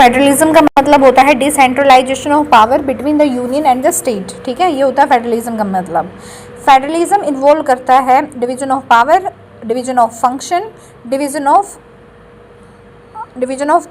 Federalism का मतलब होता है decentralisation of power between the union and the state, ठीक है, ये होता है फेडरलिज्म का मतलब। फेडरलिज्म इन्वॉल्व करता है division of power, division of function, division of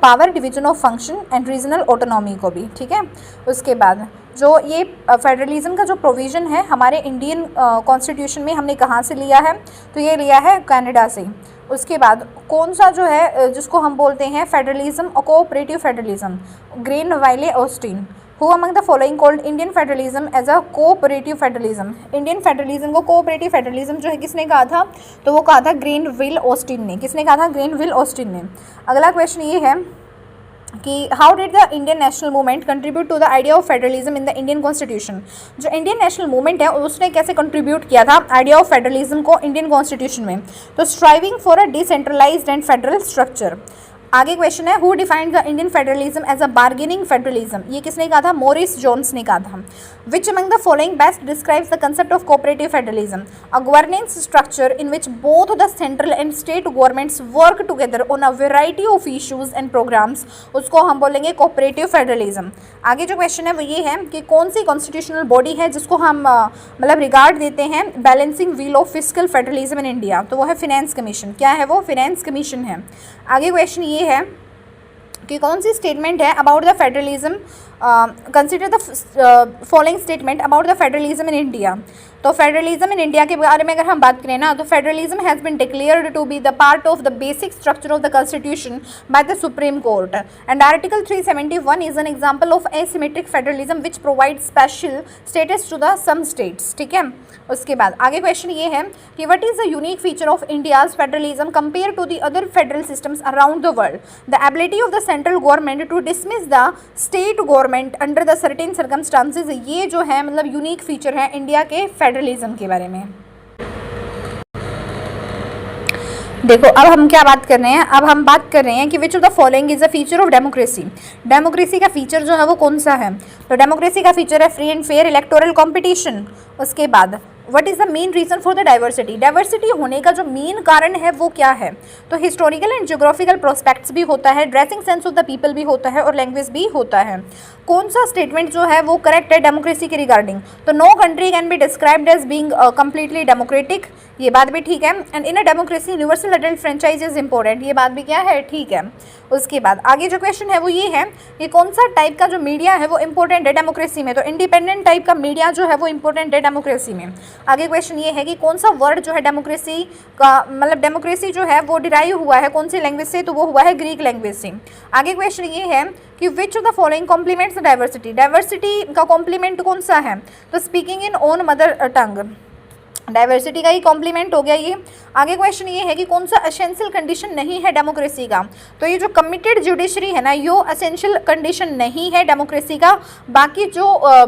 power, division of function and regional autonomy को भी, ठीक है। उसके बाद जो ये फेडरलिज्म का जो प्रोविज़न है हमारे इंडियन कॉन्स्टिट्यूशन में हमने कहाँ से लिया है, तो ये लिया है कनाडा से। उसके बाद कौन सा जो है जिसको हम बोलते हैं फेडरलिज्म और cooperative federalism, Granville Austin. Who among the following called Indian federalism as a cooperative federalism. Indian federalism को कोऑपरेटिव फेडरलिज्म जो है किसने कहा था, तो वो कहा था ग्रेनविल ऑस्टिन ने। किसने कहा था, ग्रेनविल ऑस्टिन ने। अगला क्वेश्चन ये है कि how did the Indian national movement contribute to the idea of federalism in the Indian constitution. जो इंडियन नेशनल मूवमेंट है उसने कैसे कंट्रीब्यूट किया था आइडिया ऑफ फेडरलिज्म को इंडियन कॉन्स्टिट्यूशन में, तो striving for a decentralised and federal structure. आगे क्वेश्चन है who defined the Indian federalism as a bargaining federalism. ये किसने कहा था, मॉरिस जोन्स ने कहा था। Which among the following best describes the concept of cooperative federalism, a governance structure in which both the central and state governments work together on a variety of issues and programs, उसको हम बोलेंगे cooperative federalism. आगे जो question है वो ये है कि कौन सी कॉन्स्टिट्यूशनल बॉडी है जिसको हम मतलब रिगार्ड देते हैं balancing wheel of fiscal federalism in India, तो वो है फिनेंस कमीशन। क्या है वो, फिनेंस कमीशन है। आगे क्वेश्चन ये है कि कौन सी स्टेटमेंट है about the federalism, consider the following statement about the federalism in India. तो फेडरलिज्म इन इंडिया के बारे में अगर हम बात करें ना, तो federalism has been declared to be the part of the basic structure of the constitution by the supreme Court and article 371 is an example of asymmetric federalism which provide special status to the some states, ठीक है। उसके बाद आगे question ये है कि what is the unique feature of India's federalism compare to the other federal systems around the world, the ability of the central government to dismiss the state government under the certain circumstances. ये जो है मतलब unique feature है India के federalism के बारे में। देखो अब हम क्या बात कर रहे हैं, अब हम बात कर रहे हैं कि which of the following is a feature of democracy. Democracy का फीचर जो है वो कौन सा है, तो डेमोक्रेसी का फीचर है free and fair electoral competition. उसके बाद what is the main reason for the diversity, diversity होने का जो मेन कारण है वो क्या है, तो हिस्टोरिकल एंड जियोग्राफिकल प्रोस्पेक्ट्स भी होता है, dressing sense of the people भी होता है और लैंग्वेज भी होता है। कौन सा स्टेटमेंट जो है वो करेक्ट है डेमोक्रेसी के रिगार्डिंग, तो no country can be described as being completely democratic, ये बात भी ठीक है। And in a democracy universal adult franchise is important, ये बात भी क्या है, ठीक है। उसके बाद आगे जो क्वेश्चन है वो ये है कि कौन सा टाइप का जो मीडिया है वो इंपॉर्टेंट है डेमोक्रेसी में, तो इंडिपेंडेंट टाइप का मीडिया जो है वो इंपॉर्टेंट है डेमोक्रेसी में। आगे क्वेश्चन ये है कि कौन सा वर्ड जो है डेमोक्रेसी का मतलब डेमोक्रेसी जो है वो डिराइव हुआ है कौन सी लैंग्वेज से, तो वो हुआ है ग्रीक लैंग्वेज से। आगे क्वेश्चन ये है कि which of the following complements diversity, diversity का कॉम्प्लीमेंट कौन सा है, तो speaking in own mother tongue, diversity का ही कॉम्प्लीमेंट हो गया ये। आगे क्वेश्चन ये है कि कौन सा एसेंशियल कंडीशन नहीं है डेमोक्रेसी का, तो ये जो कमिटेड जुडिशरी है ना यो एसेंशियल कंडीशन नहीं है डेमोक्रेसी का। बाकी जो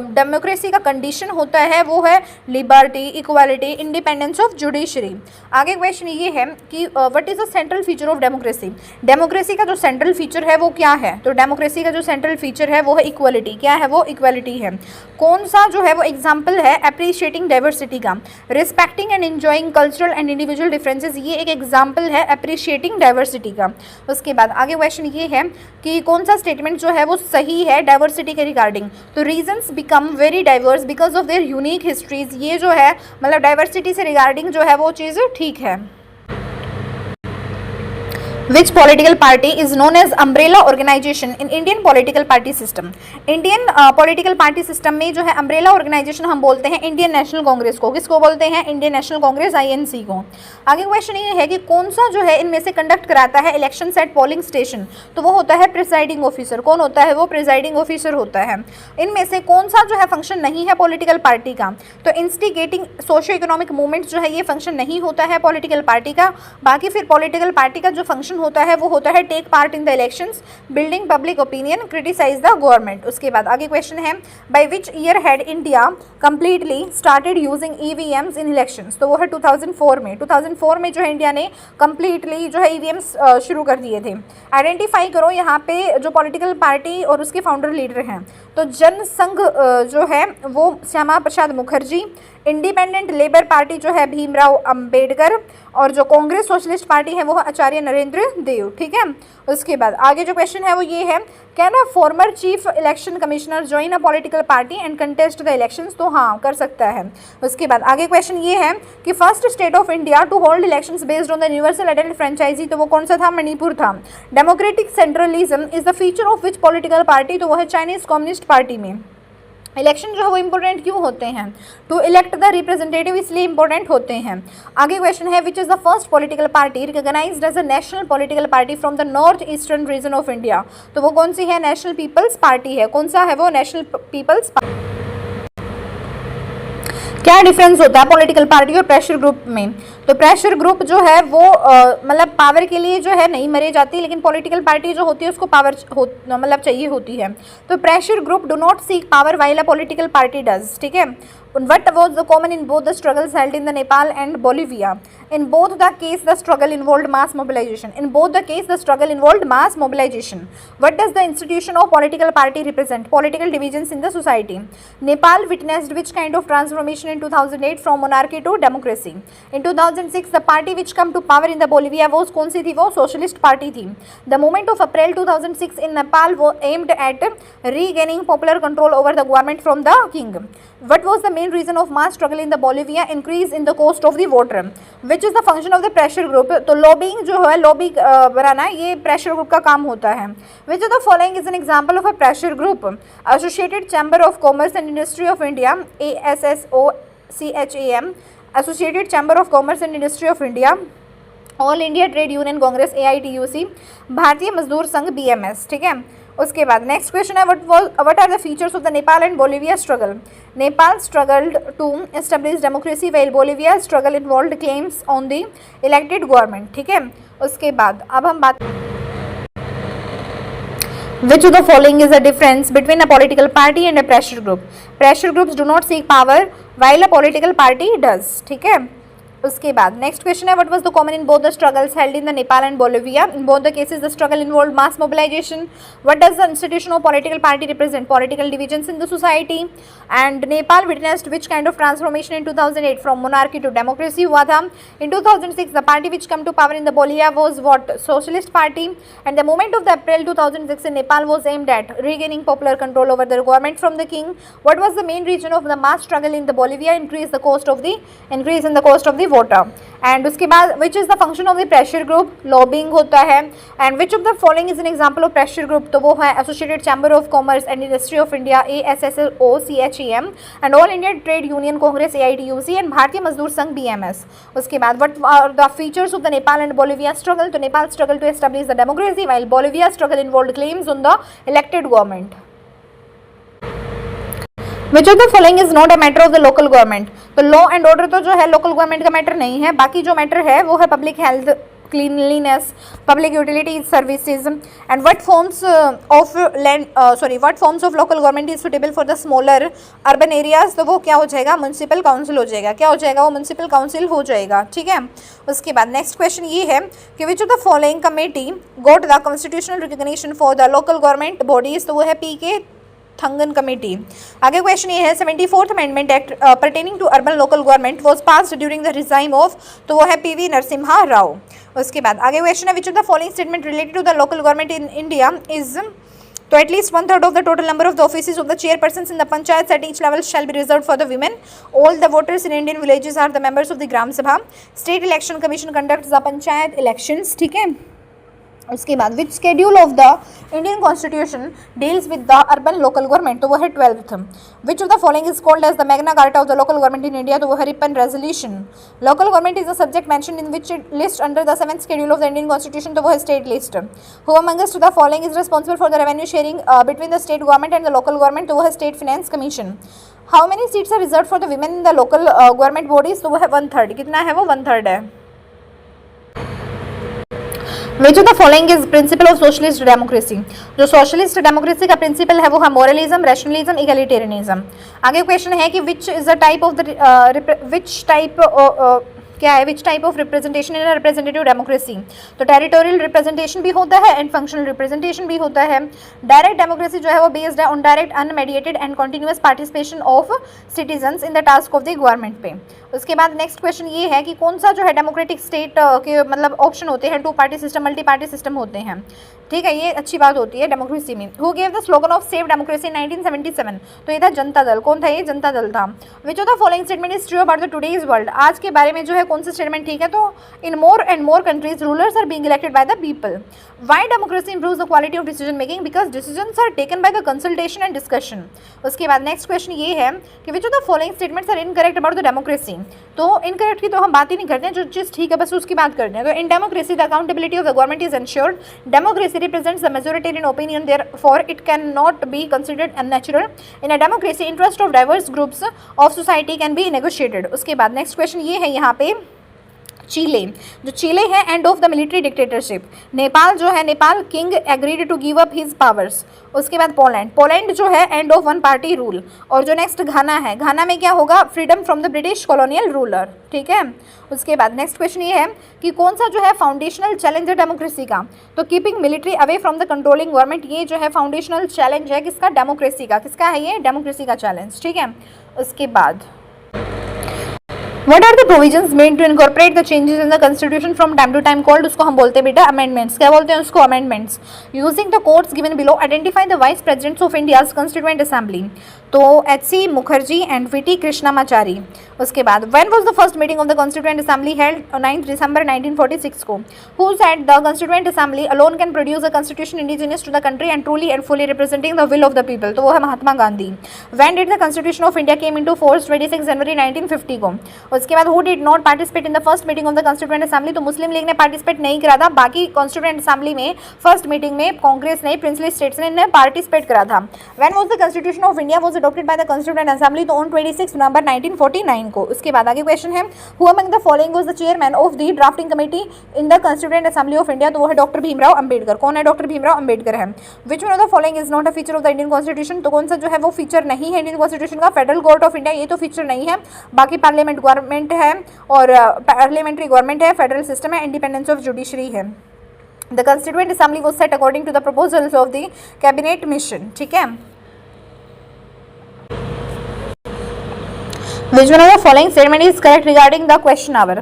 डेमोक्रेसी का कंडीशन होता है वो है liberty, equality, independence of judiciary. आगे क्वेश्चन ये है कि what is the central feature of democracy, democracy का जो सेंट्रल फीचर है वो क्या है, तो डेमोक्रेसी का जो सेंट्रल फीचर है वो है इक्वालिटी। क्या है वो, इक्वालिटी है। कौन सा जो है वो एग्जाम्पल है अप्रिशिएटिंग डाइवर्सिटी का, respecting and enjoying cultural and individual differences, ये एक एग्जाम्पल है अप्रिशिएटिंग डाइवर्सिटी का। उसके बाद आगे क्वेश्चन ये है कि कौन सा स्टेटमेंट जो है वो सही है डाइवर्सिटी के रिगार्डिंग, तो reasons become very diverse because of their unique histories, ये जो है मतलब डाइवर्सिटी से रिगार्डिंग जो है वो चीज़ ठीक है। Which political party is known as umbrella organization in Indian political party system? Indian political party system में जो है umbrella organization हम बोलते हैं इंडियन नेशनल कांग्रेस को। किसको बोलते हैं, इंडियन नेशनल कांग्रेस INC को। आगे क्वेश्चन ये है कि कौन सा जो है इनमें से कंडक्ट कराता है इलेक्शन एट पोलिंग स्टेशन, तो वो होता है प्रिसाइडिंग ऑफिसर। कौन होता है वो, प्रिसाइडिंग ऑफिसर होता है। इनमें से कौन सा जो है फंक्शन नहीं है पॉलिटिकल पार्टी का, तो इंस्टिगेटिंग सोशो इकोनॉमिक मूवमेंट जो है ये फंक्शन नहीं होता है पॉलिटिकल पार्टी का। बाकी फिर पॉलिटिकल पार्टी का जो फंक्शन होता है वो होता है take part in the elections, building public opinion, criticise the government. उसके बाद आगे क्वेश्चन है by which year had India completely started using EVMs in elections, तो वो है 2004 में। 2004 में जो है इंडिया ने कंप्लीटली जो है EVMs शुरू कर दिए थे। आइडेंटिफाई करो यहाँ पे जो पॉलिटिकल पार्टी और उसके फाउंडर लीडर हैं, तो जनसंघ जो है वो Shyama Prasad Mukherjee, independent labour party जो है भीमराव अंबेडकर, और जो कांग्रेस सोशलिस्ट पार्टी है वो आचार्य नरेंद्र देव, ठीक है। उसके बाद आगे जो क्वेश्चन है वो ये है, क्या ना former chief election commissioner join a political party and contest the elections, तो हाँ कर सकता है। उसके बाद आगे क्वेश्चन ये है कि first state of India to hold elections based on the universal adult franchisee, तो वो कौन सा था, मणिपुर था। Democratic centralism is the feature of which political party, तो वो है चाइनीज कम्युनिस्ट पार्टी में। इलेक्शन जो है वो इंपॉर्टेंट क्यों होते हैं, टू इलेक्ट द रिप्रेजेंटेटिव, इसलिए इंपॉर्टेंट होते हैं। आगे क्वेश्चन है which is the first political party recognised as a national political party from the north eastern region of India, तो वो कौन सी है, नेशनल पीपल्स पार्टी है। कौन सा है वो, नेशनल पीपल्स पार्टी। क्या डिफरेंस होता है पॉलिटिकल पार्टी और प्रेशर ग्रुप में, तो प्रेशर ग्रुप जो है वो मतलब पावर के लिए जो है नहीं मरे जाती, लेकिन पॉलिटिकल पार्टी जो होती है उसको पावर मतलब चाहिए होती है। तो pressure group do not seek power while a political party does, ठीक है। What was the common in both the struggles held in the Nepal and Bolivia? In both the case, the struggle involved mass mobilization. In both the case, the struggle involved mass mobilization. What does the institution of political party represent? Political divisions in the society. Nepal witnessed which kind of transformation in 2008 from monarchy to democracy? In 2006, the party which come to power in the Bolivia was कौन सी थी, वो socialist party थी. The movement of April 2006 in Nepal was aimed at regaining popular control over the government from the king. What was the main reason of mass struggle in the Bolivia? Increase in the cost of the water. Which is the function of the pressure group? तो lobbying जो है, lobby बनाना, ये pressure group का काम होता है. Which of the following is an example of a pressure group? Associated Chamber of Commerce and Industry of India, ASSOCHAM, Associated Chamber of Commerce and Industry of India, All India Trade Union Congress AITUC, Bharatiya Mazdoor Sangh BMS, ठीक है। उसके बाद next question है what are the features of the Nepal and Bolivia struggle? Nepal struggled to establish democracy while Bolivia struggle involved claims on the elected government, ठीक है। उसके बाद अब हम बात, which of the following is the difference between a political party and a pressure group? Pressure groups do not seek power while a political party does, ठीक है। उसके बाद नेक्स्ट क्वेश्चन है what was the common in both the struggles held in the Nepal and Bolivia? In both the cases the struggle involved mass mobilisation. What does the institution of political party represent? Political divisions in the society. And Nepal witnessed which kind of transformation in 2008 from monarchy to democracy हुआ था? In 2006 the party which come to power in the Bolivia was what? Socialist party. And the movement of the April 2006 in Nepal was aimed at regaining popular control over the government from the king. What was the main reason of the mass struggle in the Bolivia? Increase in the cost of the water. And उसके बाद which is the function of the pressure group? Lobbying होता है. And which of the following is an example of pressure group? तो वो है Associated Chamber of Commerce and Industry of India ASSOCHAM and All India Trade Union Congress AITUC and भारतीय Mazdoor Sangh BMS. उसके बाद what are the features of the Nepal and Bolivia struggle? तो Nepal struggle to establish the democracy while Bolivia struggle involved claims on the elected government. Which of the following is not a matter of the local government? तो law and order तो जो है local government का matter नहीं है, बाकी जो matter है वो है public health, cleanliness, public utilities services. And what forms of local government is suitable for the smaller urban areas? तो वो क्या हो जाएगा? म्यूनसिपल काउंसिल हो जाएगा. क्या हो जाएगा? वो म्यूनसिपल काउंसिल हो जाएगा, ठीक है. उसके बाद नेक्स्ट क्वेश्चन ये है कि which of the following committee got the constitutional recognition for the local government bodies? तो वो है PK थंगन कमेटी. आगे क्वेश्चन ये है 74th amendment act pertaining to urban local government was passed during the regime of? तो वो है PV Narasimha Rao. उसके बाद आगे क्वेश्चन है which of the following statement related to the local government in India is? तो at least 1/3 of the total number of the offices of the chairpersons in the panchayat at each level shall be reserved for the women. All the voters in Indian villages are the members of the gram sabha. State election commission conducts the panchayat elections, ठीक है. उसके बाद which schedule of the Indian constitution deals with the urban local government? तो वो है 12th. Which of the following is called as the Magna Carta of the local government in India? तो वो है Ripon resolution. Local government is the subject mentioned in which list under the 7th schedule of the Indian constitution? तो वो है state list. Who amongst the following is responsible for the revenue sharing between the state government and the local government? तो वो है state finance commission. How many seats are reserve for the women in the local government bodies? तो वो है 1/3. कितना है वो? 1/3 है. Which of the following is principle of socialist democracy? जो सोशलिस्ट डेमोक्रेसी का प्रिंसिपल है वो है मोरलिज्म, रैशनलिज्म, इगैलिटेरियनिज्म. आगे क्वेश्चन है कि which is the type of the which type क्या है, विच type of representation in representative democracy. तो टेरिटोरियल रिप्रेजेंटेशन भी होता है एंड फंक्शनल रिप्रेजेंटेशन भी होता है। डायरेक्ट डेमोक्रेसी जो है वो बेस्ड है on direct unmediated and continuous participation of citizens in the task of the government पे। उसके बाद नेक्स्ट क्वेश्चन ये है कि कौन सा जो है डेमोक्रेटिक स्टेट के मतलब ऑप्शन होते हैं, two party system, multi party system होते हैं, ठीक है, ये अच्छी बात होती है डेमोक्रेसी में। Who gave the slogan of save democracy 1977, तो ये था जनता दल। कौन था ये, जनता दल था। Which of the following statement is true about the today's world, आज के बारे में जो है कौन सा स्टेटमेंट ठीक है, तो in more and more countries rulers are being elected by the people. Why democracy improves the quality of decision making, because decisions are taken by the consultation and discussion. उसके बाद नेक्स्ट क्वेश्चन ये है कि which of the following statements are incorrect about the democracy, तो incorrect की तो हम बात ही नहीं करते हैं, जो चीज़ ठीक है बस उसकी बात करते हैं। तो in democracy the accountability of the government is ensured, democracy represents the majoritarian opinion, therefore it cannot be considered unnatural. In a democracy, interest of diverse groups of society can be negotiated. उसके बाद next question ये है यहाँ पे, चीले, जो चीले है end of the military dictatorship. Nepal जो है, Nepal king agreed to give up his powers. उसके बाद पोलैंड, पोलैंड जो है end of one party rule. और जो नेक्स्ट घाना है, घाना में क्या होगा, freedom from the British colonial ruler, ठीक है। उसके बाद नेक्स्ट क्वेश्चन ये है कि कौन सा जो है फाउंडेशनल चैलेंज है डेमोक्रेसी का, तो keeping military away from the controlling government, ये जो है फाउंडेशनल चैलेंज है किसका, डेमोक्रेसी का। किसका है ये, डेमोक्रेसी का चैलेंज, ठीक है। उसके बाद What are the provisions made to incorporate the changes in the constitution from time to time called, उसको हम बोलते हैं बेटा amendments। क्या बोलते हैं उसको, amendments। Using the codes given below, identify the vice presidents of India's constituent assembly। तो H.C. Mukherjee and V.T. Krishnamachari. उसके बाद when was the first meeting of the constituent assembly held, 9 December 1946 को। Who said the constituent assembly alone can produce a constitution indigenous to the country and truly and fully representing the will of the people, तो वो है Mahatma Gandhi. When did the constitution of India came into force, 26 जनवरी 1950 को। उसके बाद who did not participate in the first meeting of the constituent assembly, तो मुस्लिम league ने participate नहीं करा था, बाकी कॉन्स्टिट्यूएंट असेंबली में फर्स्ट मीटिंग में कांग्रेस ने, प्रिंसली स्टेट्स ने पार्टिसिपेट करा था। When was the constitution of India was adopted by the constituent assembly, तो ऑन 26 नवंबर 1949 को। उसके बाद आगे क्वेश्चन है, who among the following was the chairman of the drafting committee in the constituent assembly of India, तो वो है doctor Bhimrao Ambedkar. कौन है, डॉक्टर भीमराव अंबेडकर है। Which one of the following is not a feature of the Indian constitution, तो कौन सा जो है वो फीचर नहीं है इंडियन कॉन्स्टिट्यूशन का, फेडरल कोर्ट ऑफ इंडिया, ये तो फीचर नहीं है। बाकी पार्लियामेंट गवर्नमेंट है और पार्लियामेंट्री गवर्नमेंट है, फेडरल सिस्टम है, इंडिपेंडेंस ऑफ जुडिशरी है। The constituent assembly was set according to the proposals of the cabinet mission, ठीक है। Which one of the following statement is correct regarding the question hour,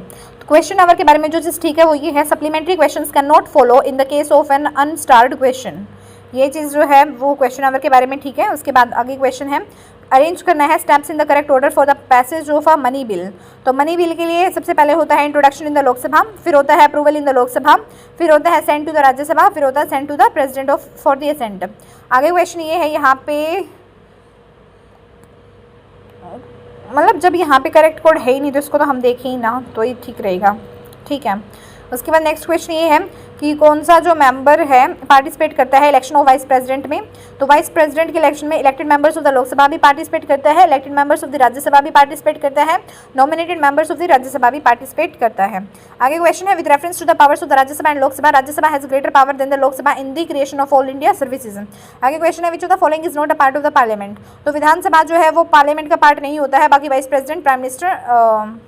question hour के बारे में जो चीज़ ठीक है वो ये है, supplementary questions can not follow in the case of an unstarred question, ये चीज़ जो है वो क्वेश्चन आवर के बारे में ठीक है। उसके बाद आगे क्वेश्चन है, अरेंज करना है steps in the correct order for the passage of a money bill, तो मनी बिल के लिए सबसे पहले होता है इंट्रोडक्शन इन द लोकसभा, फिर होता है अप्रूवल इन द लोकसभा, फिर होता है सेंड टू द राज्यसभा, फिर होता है send to the president of for the assent. आगे क्वेश्चन ये है यहाँ पे, मतलब जब यहाँ पे करेक्ट कोड है ही नहीं तो इसको तो हम देखें ही ना, तो ये ठीक रहेगा, ठीक है। उसके बाद नेक्स्ट क्वेश्चन ये है कि कौन सा जो मेंबर है पार्टिसिपेट करता है इलेक्शन ऑफ वाइस प्रेसिडेंट में, तो वाइस प्रेसिडेंट के इलेक्शन में elected members of the Lok Sabha भी पार्टिसिपेट करता है, elected members of the Rajya Sabha भी पार्टिसिपेट करता है, nominated members of the Rajya Sabha भी पार्टिसिपेट करता है। आगे क्वेश्चन है, with reference to the powers of the Rajya Sabha and Lok Sabha, Rajya Sabha has greater power than the Lok Sabha in the creation of all India services. आगे question है, which of the following is not a part of the parliament, तो विधानसभा जो है वो parliament का part नहीं होता है, बाकी वाइस प्रेसिडेंट, प्राइम मिनिस्टर,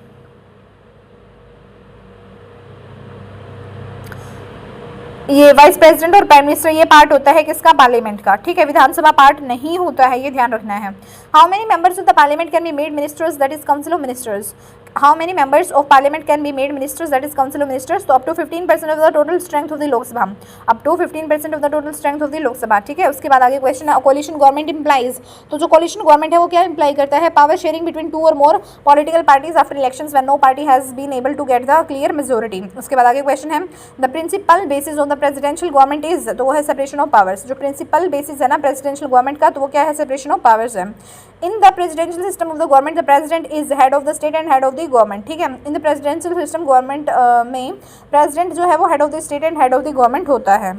ये वाइस प्रेसिडेंट और प्राइम मिनिस्टर ये पार्ट होता है किसका, पार्लियामेंट का, ठीक है। विधानसभा पार्ट नहीं होता है, ये ध्यान रखना है। How many members of the parliament can be made ministers, that is council of ministers. How many members of parliament can be made ministers, that is council of ministers, तो up to 15% of the total strength of the Lok Sabha, up to 15% of the total strength of the Lok Sabha, ठीक है। उसके बाद आगे question है, coalition government implies, तो जो coalition government है वो क्या इंप्लाई करता है, power sharing between two or more political parties after elections when no party has been able to get the clear majority. उसके बाद आगे क्वेश्चन है, the principal basis of the presidential government is, तो वो है separation of powers, जो principal basis है ना प्रेसिडेंशियल गवर्नमेंट का, तो वो क्या है, सेपरेशन ऑफ पावर्स है। In the presidential system of the government the president is head of the state and head of the government, ठीक है। In the presidential system government में प्रेसिडेंट जो है वो head of the state and head of the government होता है।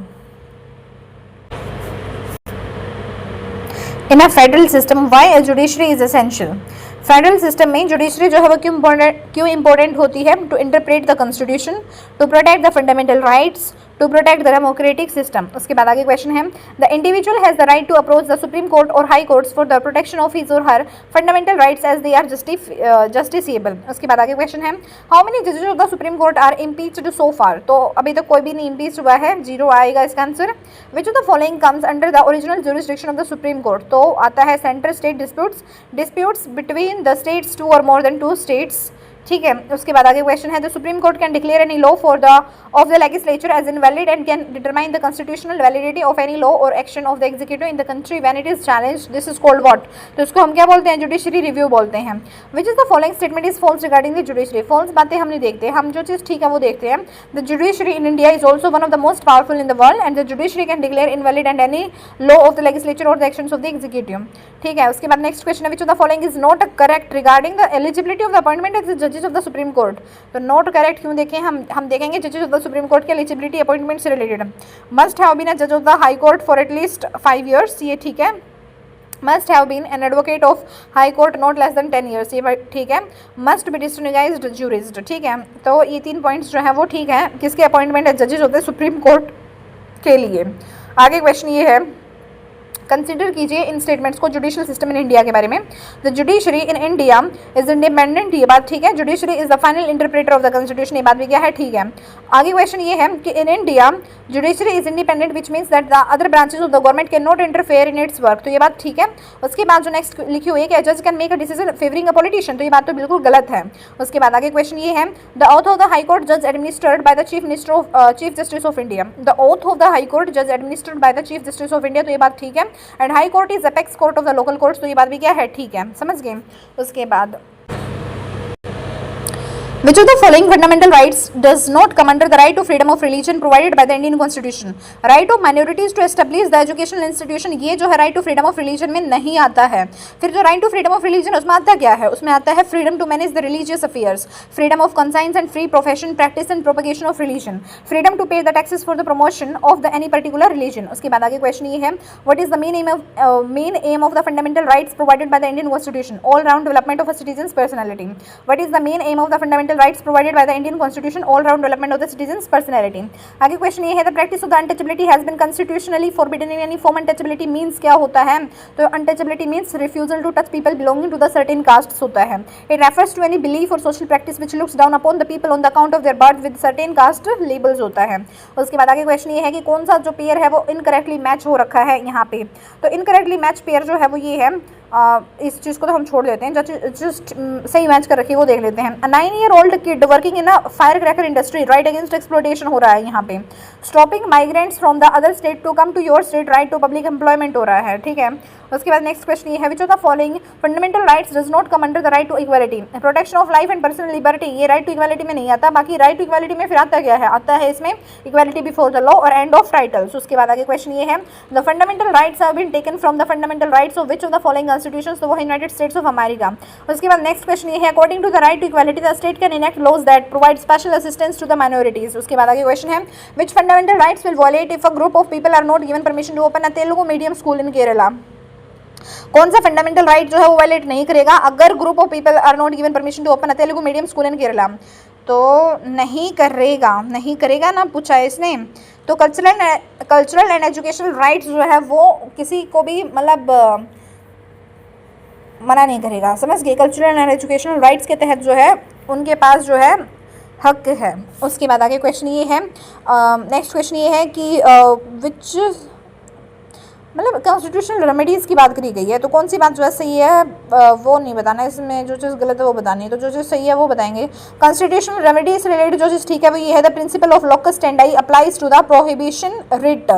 In a federal system why a judiciary is essential, federal system में judiciary जो है वो क्यों इंपॉर्टेंट होती है, to interpret the constitution, to protect the fundamental rights, to protect the democratic system. उसके बाद आगे क्वेश्चन है the individual has the right to approach the supreme court और high courts for the protection of his और her fundamental rights as they are justiciable. उसके बाद आगे question है हाउ मेनी जजेस of the supreme court are impeached so far. तो अभी तक कोई भी नहीं इम्पीच हुआ है, 0 आएगा इसका answer. Which of the following comes under the original jurisdiction of the supreme court. तो आता है centre state disputes between the states 2 और मोर देन 2 स्टेट्स, ठीक है। उसके बाद आगे क्वेश्चन है the supreme court can declare any law for the of the legislature as invalid and can determine the constitutional validity of any law और action of the executive in the country when it is challenged, this is called what. तो इसको हम क्या बोलते हैं, judiciary review बोलते हैं। Which is the following statement is false regarding the judiciary. False बातें हम नहीं देखते, हम जो चीज़ ठीक है वो देखते हैं। The judiciary in India is also one of the most powerful in the world and the judiciary can declare invalid and any law of the legislature और the actions of the executive, ठीक है। उसके बाद next question है which of the following is not correct regarding the eligibility of the appointment as the जजेस of the supreme court. तो not correct क्यों देखें, हम देखेंगे जजेस ऑफ द सुप्रीम कोर्ट के एलिजिबिलिटी अपॉइंटमेंट से related. Must have been a जज of the high court for at least 5 years, ये ठीक है। Must have been an advocate of high court not less than 10 years, ये ठीक है। मस्ट बी डिस्टिंग्विश्ड जूरिस्ट, ठीक है। तो ये 3 पॉइंट्स जो है वो ठीक है किसके अपॉइंटमेंट है, जजेस ऑफ द सुप्रीम कोर्ट के लिए। आगे क्वेश्चन ये है कंसिडर कीजिए इन स्टेटमेंट्स को जुडिशियल सिस्टम इन इंडिया के बारे में। The judiciary in India is independent, ये बात ठीक है। Judiciary is the final interpreter of the constitution, ये बात भी क्या है, ठीक है। आगे क्वेश्चन ये है कि in India judiciary is independent which means that the other branches of the government can not interfere in its work, तो ये बात ठीक है। उसके बाद जो नेक्स्ट लिखी हुई है कि जज can make a decision favouring a politician, तो ये बात तो बिल्कुल गलत है। उसके बाद आगे क्वेश्चन ये है the oath of the high court जज administered by the chief justice of India. The oath of the high court जज administered by the chief justice of India, तो ये बात ठीक है। And high court is apex court of the local courts, तो ये बात भी क्या है, ठीक है, समझ गए। उसके बाद Which of the following fundamental rights does not come under the right to freedom of religion provided by the Indian Constitution? Right of minorities to establish the educational institution, ये जो है right to freedom of religion में नहीं आता है। फिर जो right to freedom of religion उसमें आता क्या है, उसमें आता है freedom to manage the religious affairs, freedom of conscience and free profession, practice and propagation of religion, freedom to pay the taxes for the promotion of the any particular religion। उसके बाद आगे क्वेश्चन ये है what is the main aim of the fundamental rights provided by the Indian Constitution? All round development of a citizen's personality। What is the main aim of the fundamental rights provided by the Indian Constitution? All round development of the citizen's personality। आगे question ये है the practice of the untouchability has been constitutionally forbidden in any form। untouchability means क्या होता है, तो untouchability means refusal to touch people belonging to the certain castes होता है। It refers to any belief or social practice which looks down upon the people on the account of their birth with certain caste labels होता है। उसके बाद आगे question ये है कि कौन सा जो पेयर है वो इनकरेक्टली मैच हो रखा है यहाँ पे, तो इनकरेक्टली मैच पेयर जो है वो ये है, इस चीज़ को तो हम छोड़ देते हैं, जस्ट सही मैच कर रखी है वो देख लेते हैं। 9-year-old kid working in a firecracker industry right against exploitation हो रहा है यहाँ पे। Stopping migrants from the other state to come to your state right to public employment हो रहा है, ठीक है। उसके बाद नेक्स्ट क्वेश्चन ये है which of the following fundamental rights does not come under the right to equality? Protection of life and personal liberty, ये राइट टू इक्वालिटी में नहीं आता। बाकी राइट टू इक्वालिटी में फिर आता क्या है, आता है इसमें इक्वालिटी बिफोर द लॉ और एंड ऑफ टाइटल्स। उसके बाद आगे क्वेश्चन ये है the fundamental rights have been taken from the fundamental rights of which of the following constitutions, तो वो यूनाइटेड स्टेट्स ऑफ अमेरिका। उसके बाद नेक्स्ट क्वेश्चन ये है according to the right to equality the state can enact laws that provide special assistance to the minorities. उसके बाद आगे question है which fundamental rights will violate if a group of people are not given permission to open a Telugu medium school in Kerala? कौन सा fundamental right जो है वो violet नहीं करेगा अगर group of people are not given permission to open a Telugu medium school in Kerala? तो नहीं करेगा ना, पूछा है इसने। तो कल्चरल एंड एजुकेशनल राइट्स जो है वो किसी को भी मतलब मना नहीं करेगा, समझ गए। कल्चरल एंड एजुकेशनल राइट्स के तहत जो है उनके पास जो है हक है। उसके बाद आगे क्वेश्चन ये है नेक्स्ट क्वेश्चन ये है कि विच मतलब कॉन्स्टिट्यूशनल रेमेडीज़ की बात करी गई है, तो कौन सी बात जो है सही है वो नहीं बताना, इसमें जो चीज़ गलत है वो बतानी है। तो जो चीज़ सही है वो बताएंगे। कॉन्स्टिट्यूशनल रेमेडीज रिलेटेड जो चीज़ ठीक है वो ये है the principle of locus standi applies to the prohibition writ.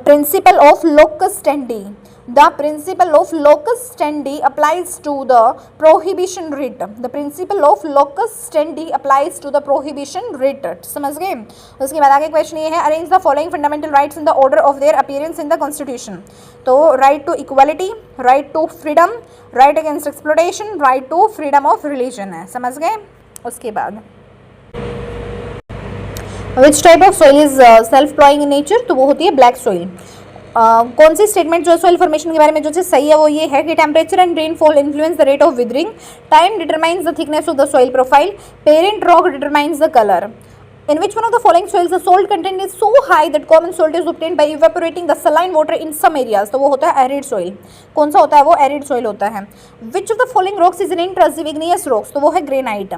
Principle of locus standi, the principle of locus standi applies to the prohibition writ। the principle of locus standi applies to the prohibition writ, समझ गए। उसके बाद आगे question ये है arrange the following fundamental rights in the order of their appearance in the constitution. तो right to equality, right to freedom, right against exploitation, right to freedom of religion है, समझ गए। उसके बाद which type of soil is self ploughing in nature, तो वो होती है ब्लैक सॉइल। कौन सी स्टेटमेंट जो है सॉइल फॉर्मेशन के बारे में जो चीज़ सही है वो ये है कि temperature and rainfall influence the rate of withering, time determines the thickness of the soil profile, parent rock determines the colour. In which one of the following soils the salt content is so high that common salt is obtained by evaporating the saline water in some areas? तो वो होता है arid soil. कौन सा होता है वो? Arid soil होता है. Which of the following rocks is an intrusive igneous rocks? तो वो है ग्रेनाइट.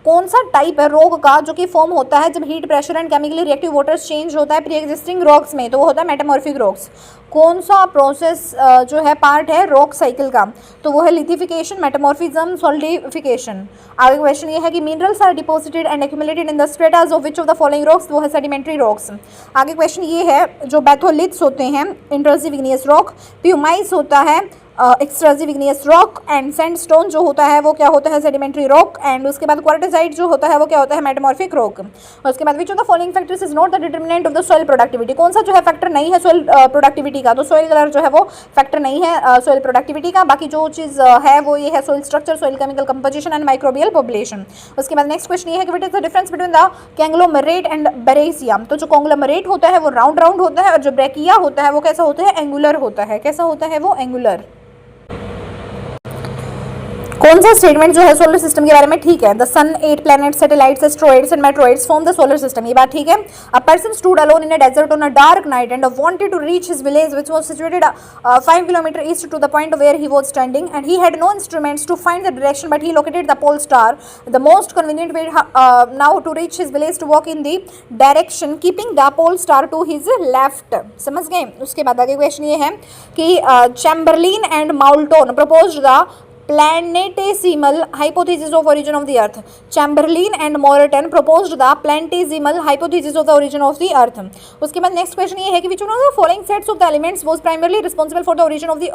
कौन सा टाइप है रॉक का जो कि फॉर्म होता है जब heat pressure and chemically reactive waters change होता है प्री एग्जिस्टिंग रॉक्स में? तो वो होता है मेटामॉर्फिक रॉक्स. कौन सा प्रोसेस जो है पार्ट है रॉक साइकिल का? तो वो है लिथिफिकेशन, मेटामॉर्फिज्म, सॉलिडिफिकेशन. आगे क्वेश्चन ये है कि minerals are deposited and accumulated in the stratas of which of the following rocks? वो है सेडिमेंट्री रॉक्स. आगे क्वेश्चन ये है जो बैथोलिथ्स होते हैं इंट्रूसिव इग्नियस रॉक, प्यूमाइस होता है extrusive igneous rock, and sandstone जो होता है वो क्या होता है? Sedimentary rock. एंड उसके बाद क्वार्टजाइट जो होता है वो क्या होता है? Metamorphic rock. उसके बाद which of the following factors is not the determinant of the soil productivity? कौन सा जो है फैक्टर नहीं है सॉइल प्रोडक्टिविटी का? तो सॉइल कलर जो है वो फैक्टर नहीं है सॉइल प्रोडक्टिविटी का. बाकी जो चीज़ है वो ये है soil structure, soil chemical composition and microbial population. उसके बाद नेक्स्ट क्वेश्चन ये है कि what is the difference between the conglomerate and breccia? तो जो कॉन्ग्लोमरेट होता है वो राउंड राउंड होता है और जो ब्रेकिया होता है वो कैसा होता है? एंगुलर होता है. कैसा होता है वो? एंगुलर. कौन सा स्टेटमेंट जो है सोलर सिस्टम के बारे में ठीक है? The sun, 8 planets, satellites, asteroids and meteoroids form the solar system. ये बात ठीक है. A person stood alone in a desert on a dark night and wanted to reach his village which was situated 5 kilometre east to the point where he was standing and he had no instruments to find the direction but he located the pole star. The most convenient way now to reach his village to walk in the direction keeping the pole star to his left. समझ गए? उसके बाद आगे question ये है कि Chamberlin and Moulton proposed the planetesimal hypothesis of origin of the earth. Chamberlain and Moulton proposed the planetesimal hypothesis of the origin of the earth. उसके बाद नेक्स्ट क्वेश्चन ये है कि which one of the following sets of the elements was primarily responsible for the origin of the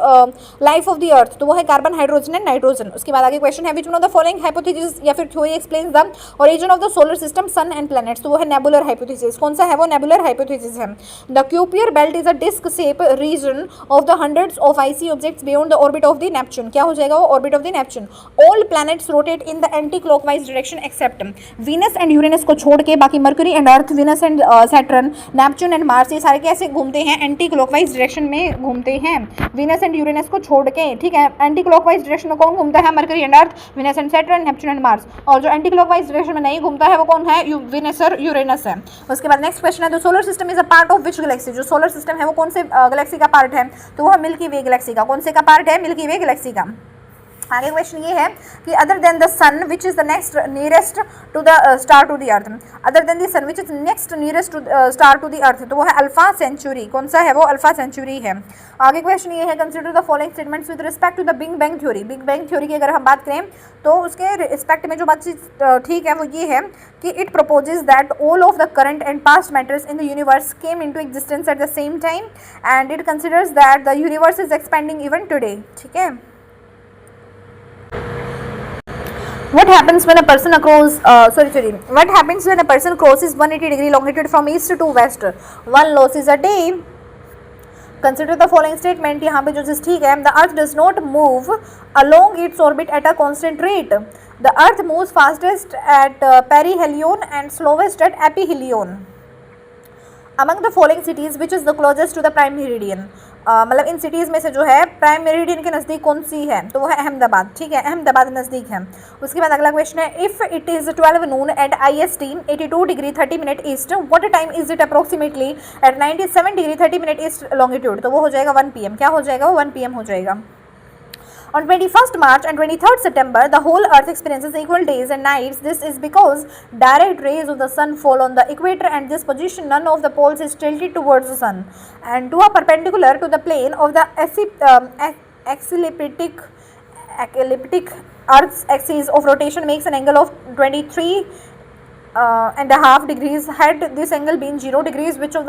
life of the earth? तो वो है carbon, hydrogen and nitrogen. उसके बाद आगे क्वेश्चन है which one of the following hypothesis या फिर theory explains the origin of the solar system, sun and planets? तो वो है nebular hypothesis. कौन सा है वो? nebular hypothesis है. The Kuiper belt is a disc shape region of the hundreds of icy objects beyond the orbit of the Neptune. क्या हो जाएगा वो? orbit of the Neptune. All planets rotate in the anti-clockwise direction except Venus and Uranus को छोड़ के बाकी Mercury and Earth, Venus and Saturn, Neptune and Mars ये सारे कैसे घूमते हैं? एंटी क्लॉकवाइज डायरेक्शन में घूमते हैं. Venus and Uranus को छोड़ के, ठीक है. एंटी क्लॉकवाइज डायरेक्शन में कौन घूमता है? Mercury and Earth, Venus and Saturn, Neptune and Mars. और जो एंटी क्लॉकवाइज डायरेक्शन में नहीं घूमता है वो कौन है? Venus और Uranus है. उसके बाद नेक्स्ट क्वेश्चन है the solar system is a part of which Galaxy? जो सोलर सिस्टम है वो कौन से गैलेक्सी का पार्ट है? तो वो मिल्की वे गैलेक्सी का. कौन से का पार्ट है? मिल्की वे गैलेक्सी का. आगे क्वेश्चन ये है कि other than the sun which is the next nearest to the star to the earth. Other than the sun which is next nearest to star to the earth. तो वो है alpha century. कौन सा है वो? अल्फा सेंचुरी है. आगे question ये है consider the following statements with respect to the big bang theory. Big bang theory की अगर हम बात करें तो उसके रिस्पेक्ट में जो बात चीज ठीक है वो ये है कि it proposes that all of the current and past matters in the universe came into existence at the same time and it considers that the universe is expanding even today. ठीक है. What happens when a person What happens when a person crosses 180-degree longitude from east to west? 1 losses a day. Consider the following statement. यहाँ पे जो चीज़ ठीक है, the earth does not move along its orbit at a constant rate. The earth moves fastest at perihelion and slowest at aphelion. Among the following cities which is the closest to the prime meridian? मतलब in cities में से जो है prime meridian के नज़दीक कौन सी है? तो वो है अहमदाबाद. ठीक है, अहमदाबाद नज़दीक है. उसके बाद अगला क्वेश्चन है if it is 12 noon at IST 82°30' east what time is it approximately at 97°30' east longitude? तो वो हो जाएगा 1 PM. क्या हो जाएगा वो? 1 PM हो जाएगा. On 21st March and 23rd September, the whole Earth experiences equal days and nights. This is because direct rays of the sun fall on the equator and this position none of the poles is tilted towards the sun and to a perpendicular to the plane of the elliptic Earth's axis of rotation makes an angle of 23.5 degrees. Had this angle been 0 degrees, which one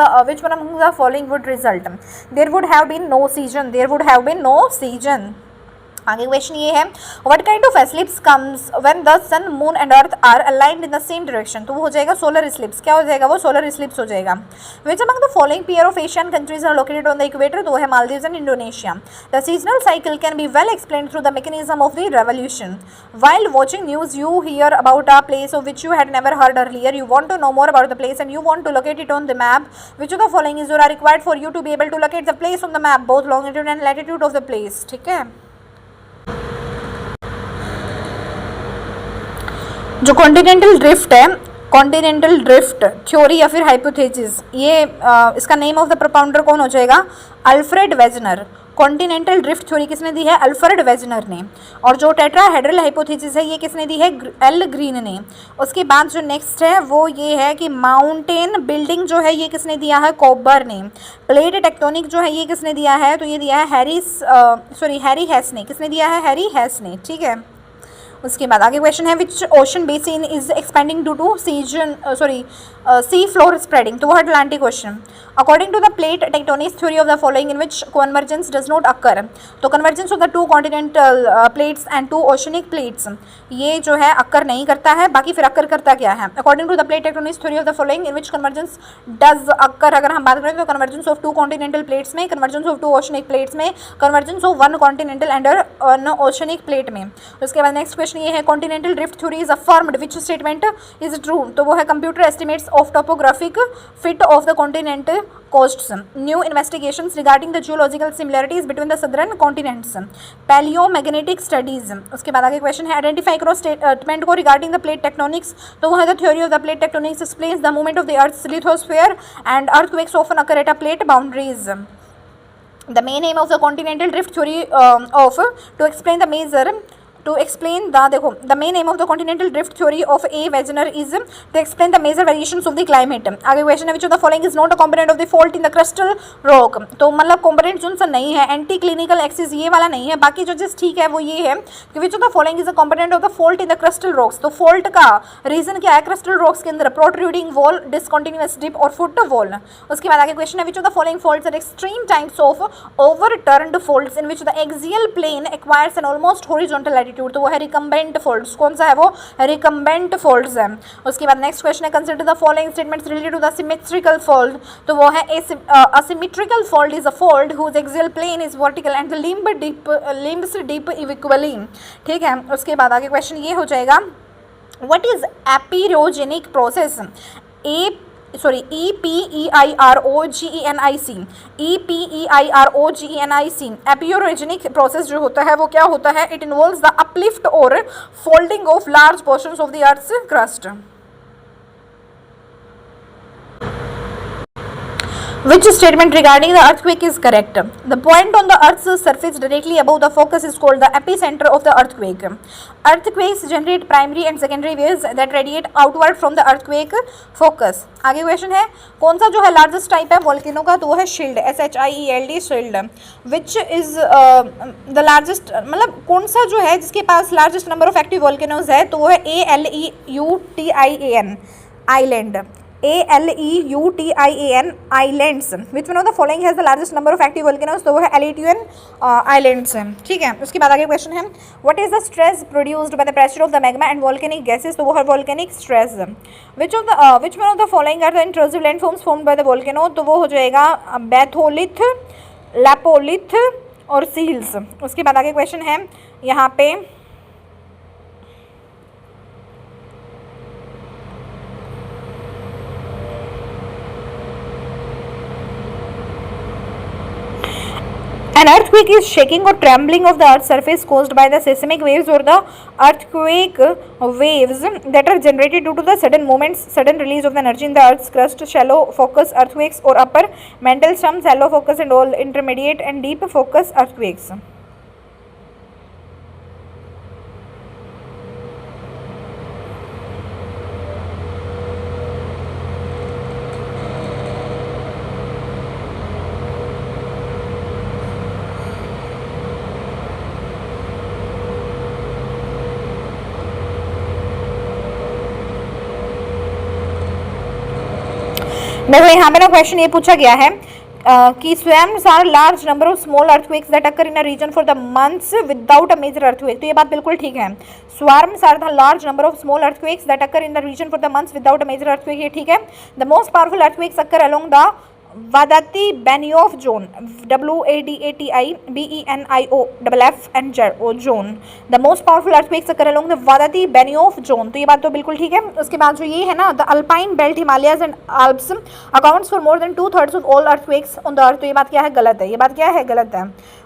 among the following would result? There would have been no season. There would have been no season. आगे question ये है what kind of eclipse comes when the sun, moon and earth are aligned in the same direction? तो वो हो जाएगा solar Eclipse. क्या हो जाएगा वो? सोलर इक्लिप्स हो जाएगा. Which among the following pair of Asian countries are located on the equator? तो वो है Maldives and Indonesia. The seasonal cycle can be well explained through the mechanism of the revolution. While watching news you hear about a place of which you had never heard earlier. You want to know more about the place and you want to locate it on the map. Which of the following is are required for you to be able to locate the place on the map? Both longitude and latitude of the place. ठीक है. जो continental drift है continental drift theory या फिर hypothesis, ये इसका name of the propounder कौन हो जाएगा? Alfred Wegener. Continental drift theory किसने दी है? अल्फ्रेड वेजनर ने। और जो टेट्राहेड्रल हाइपोथेसिस है ये किसने दी है? एल ग्रीन ने। उसके बाद जो नेक्स्ट है वो ये है कि माउंटेन बिल्डिंग जो है ये किसने दिया है? कोबर ने। प्लेट टेक्टोनिक जो है ये किसने दिया है? तो ये दिया है हैरी हेस ने। किसने दिया है? हैरी हेस ने। ठीक है, उसके बाद आगे क्वेश्चन है which ocean basin is expanding due to sea floor spreading, तो वो Atlantic ocean. According to the plate tectonics theory of the following in which convergence does not occur, तो convergence of the two continental plates and two oceanic plates ये जो है अकर नहीं करता है, बाकी फिर अकर करता क्या है? According to the plate tectonics theory of the following in which convergence does occur, अगर हम बात करें तो convergence of two continental plates में, convergence of two oceanic plates में, convergence of one continental and one oceanic plate में। उसके बाद नेक्स्ट क्वेश्चन ये है continental drift theory is affirmed which statement is true, तो वो है computer estimates of topographic fit of the continent coasts, new investigations regarding the geological similarities between the southern continents, palaeomagnetic studies. उसके बाद आगे question है identify करो statement को regarding the plate tectonics, तो वो है the theory of the plate tectonics explains the movement of the earth's lithosphere and earthquakes often occur at a plate boundaries. The main aim of the continental drift theory to explain the major the main aim of the continental drift theory of A. Wegener is to explain the major variations of the climate। आगे question है which of the following is not a component of the fault in the crustal rock, तो मतलब component कौन सा नहीं है? Anti clinical axis ये वाला नहीं है, बाकी जो चीज़ ठीक है वो ये है कि which of the following is a component of the fault in the crustal rocks, तो fault का रीजन क्या है? crustal rocks के अंदर protruding wall, discontinuous dip और foot wall। उसके बाद आगे क्वेश्चन है which of the following faults are extreme types of overturned faults in which the axial plane acquires an almost horizontal latitude, तो वो है रिकम्बेंट फोल्ड्स। कौन सा है वो? रिकम्बेंट फोल्ड्स है। उसके बाद नेक्स्ट क्वेश्चन है consider the following statements related to the symmetrical fold, तो वो है asymmetrical fold is a fold whose axial plane is vertical and the limbs dip equally. ठीक है, उसके बाद आगे क्वेश्चन ये हो जाएगा what is epeirogenic process? EPEIROGENIC epeirogenic process जो होता है वो क्या होता है? इट इन्वॉल्व्स द अपलिफ्ट और folding of large portions of the earth's crust. Which statement regarding the earthquake is correct? The point on the Earth's surface directly above the focus is called the epicenter of the earthquake. Earthquakes generate primary and secondary waves that radiate outward from the earthquake focus. आगे question है कौन सा जो है largest type है volcano का? तो वो है shield, SHIELD shield. Which is the largest, मतलब कौन सा जो है जिसके पास largest number of active volcanoes है? तो वो है ALEUTIAN island, ALEUTIAN islands। Which one of the following has the largest number of active volcanoes? तो वो है Aleutian islands। ठीक है, उसके बाद आगे क्वेश्चन है what is the stress produced by the pressure of the magma and volcanic gases? तो वो है volcanic stress। which one of the following are the intrusive landforms formed by the volcano? तो वो हो जाएगा बैथोलिथ, लैपोलिथ और seals. उसके बाद आगे क्वेश्चन है यहाँ पे An earthquake is shaking or trembling of the Earth's surface caused by the seismic waves or the earthquake waves that are generated due to the sudden release of the energy in the Earth's crust. Shallow focus earthquakes or upper mantle storms, shallow focus and all intermediate and deep focus earthquakes. देखो यहाँ पे ना question ये पूछा गया है कि swarms are large number of small earthquakes that occur in a region for the months without a major earthquake, तो ये बात बिल्कुल ठीक है। Swarms are the large number of small earthquakes that occur in the region for the months without a major earthquake, ये ठीक है। The most powerful earthquakes occur along the Wadati Benioff zone, WADATI BENIOFF and zone. The most powerful earthquakes occur along the Wadati Benioff zone, तो ये बात तो बिल्कुल ठीक है। उसके बाद जो ये है ना the alpine belt Himalayas and Alps accounts for more than 2/3 of all earthquakes on the earth, तो ये बात क्या है? गलत है। ये बात क्या है? गलत है।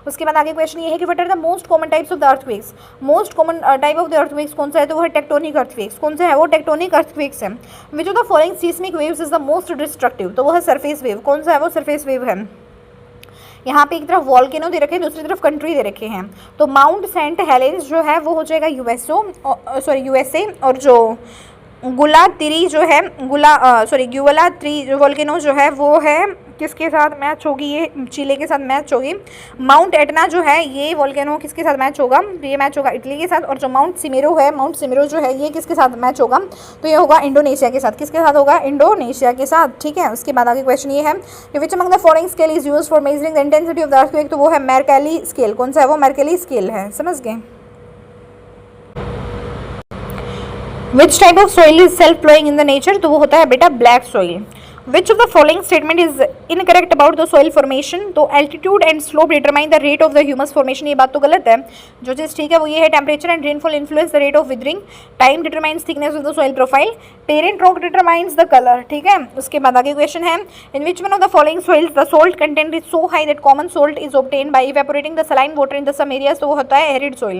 उसके बाद आगे क्वेश्चन ये है कि what are the most common types of the earthquakes, most common type of the earthquakes कौन सा है, तो वो है टेक्टोनिक अर्थक्वेक्स। कौन सा है वो, टेक्टोनिक अर्थक्वेक्स है। Which of the following seismic waves is the most destructive, तो वो है सरफेस वेव। कौन सा है वो, सरफेस वेव है। यहाँ पे एक तरफ वॉल्केनो दे रखे हैं, दूसरी तरफ कंट्री दे रखे हैं, तो माउंट सेंट हेलेंस जो है वो हो जाएगा यूएसए, और जो गुलातिरी जो है गुलातिरी वॉल्केनो जो है वो है किसके साथ मैच होगी, ये चिले के साथ मैच होगी। माउंट एटना जो है ये वॉल्केनो किसके साथ मैच होगा, तो ये मैच होगा इटली के साथ। और जो माउंट सिमेरो है, माउंट सिमेरो जो है ये किसके साथ मैच होगा, तो ये होगा इंडोनेशिया के साथ। किसके साथ होगा, इंडोनेशिया के साथ, ठीक है। उसके बाद आगे क्वेश्चन ये है कि विच among the following scale is used for measuring the intensity of the earthquake, तो वो है मेर्केली स्केल। कौन सा है वो, मेर्केली स्केल है, समझ गए। Which type of soil is self flowing in the nature, तो वो होता है बेटा black soil. Which of the following statement is incorrect about the soil formation, तो altitude and slope determine the rate of the humus formation, ये बात तो गलत है। जो चीज़ ठीक है वो ये है, temperature and rainfall influence the rate of withering, time determines thickness of the soil profile, parent rock determines the color, ठीक है। उसके बाद आगे क्वेश्चन है in which one of the following soils the salt content is so high that common salt is obtained by evaporating the saline water in the some areas, तो वो होता है arid soil।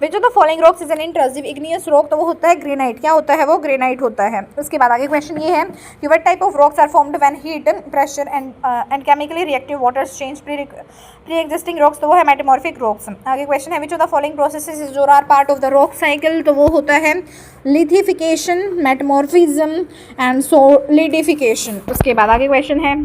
which of the following rocks is an intrusive igneous rock, तो वो होता है granite. क्या होता है वो, ग्रेनाइट होता है। उसके बाद आगे क्वेश्चन ये है कि what type of rocks are formed when heat, pressure and chemically reactive waters change pre-existing rocks, तो वो है metamorphic rocks। आगे क्वेश्चन है which of the following processes is are part of the rock cycle, तो वो होता है lithification, metamorphism and solidification। उसके बाद आगे क्वेश्चन है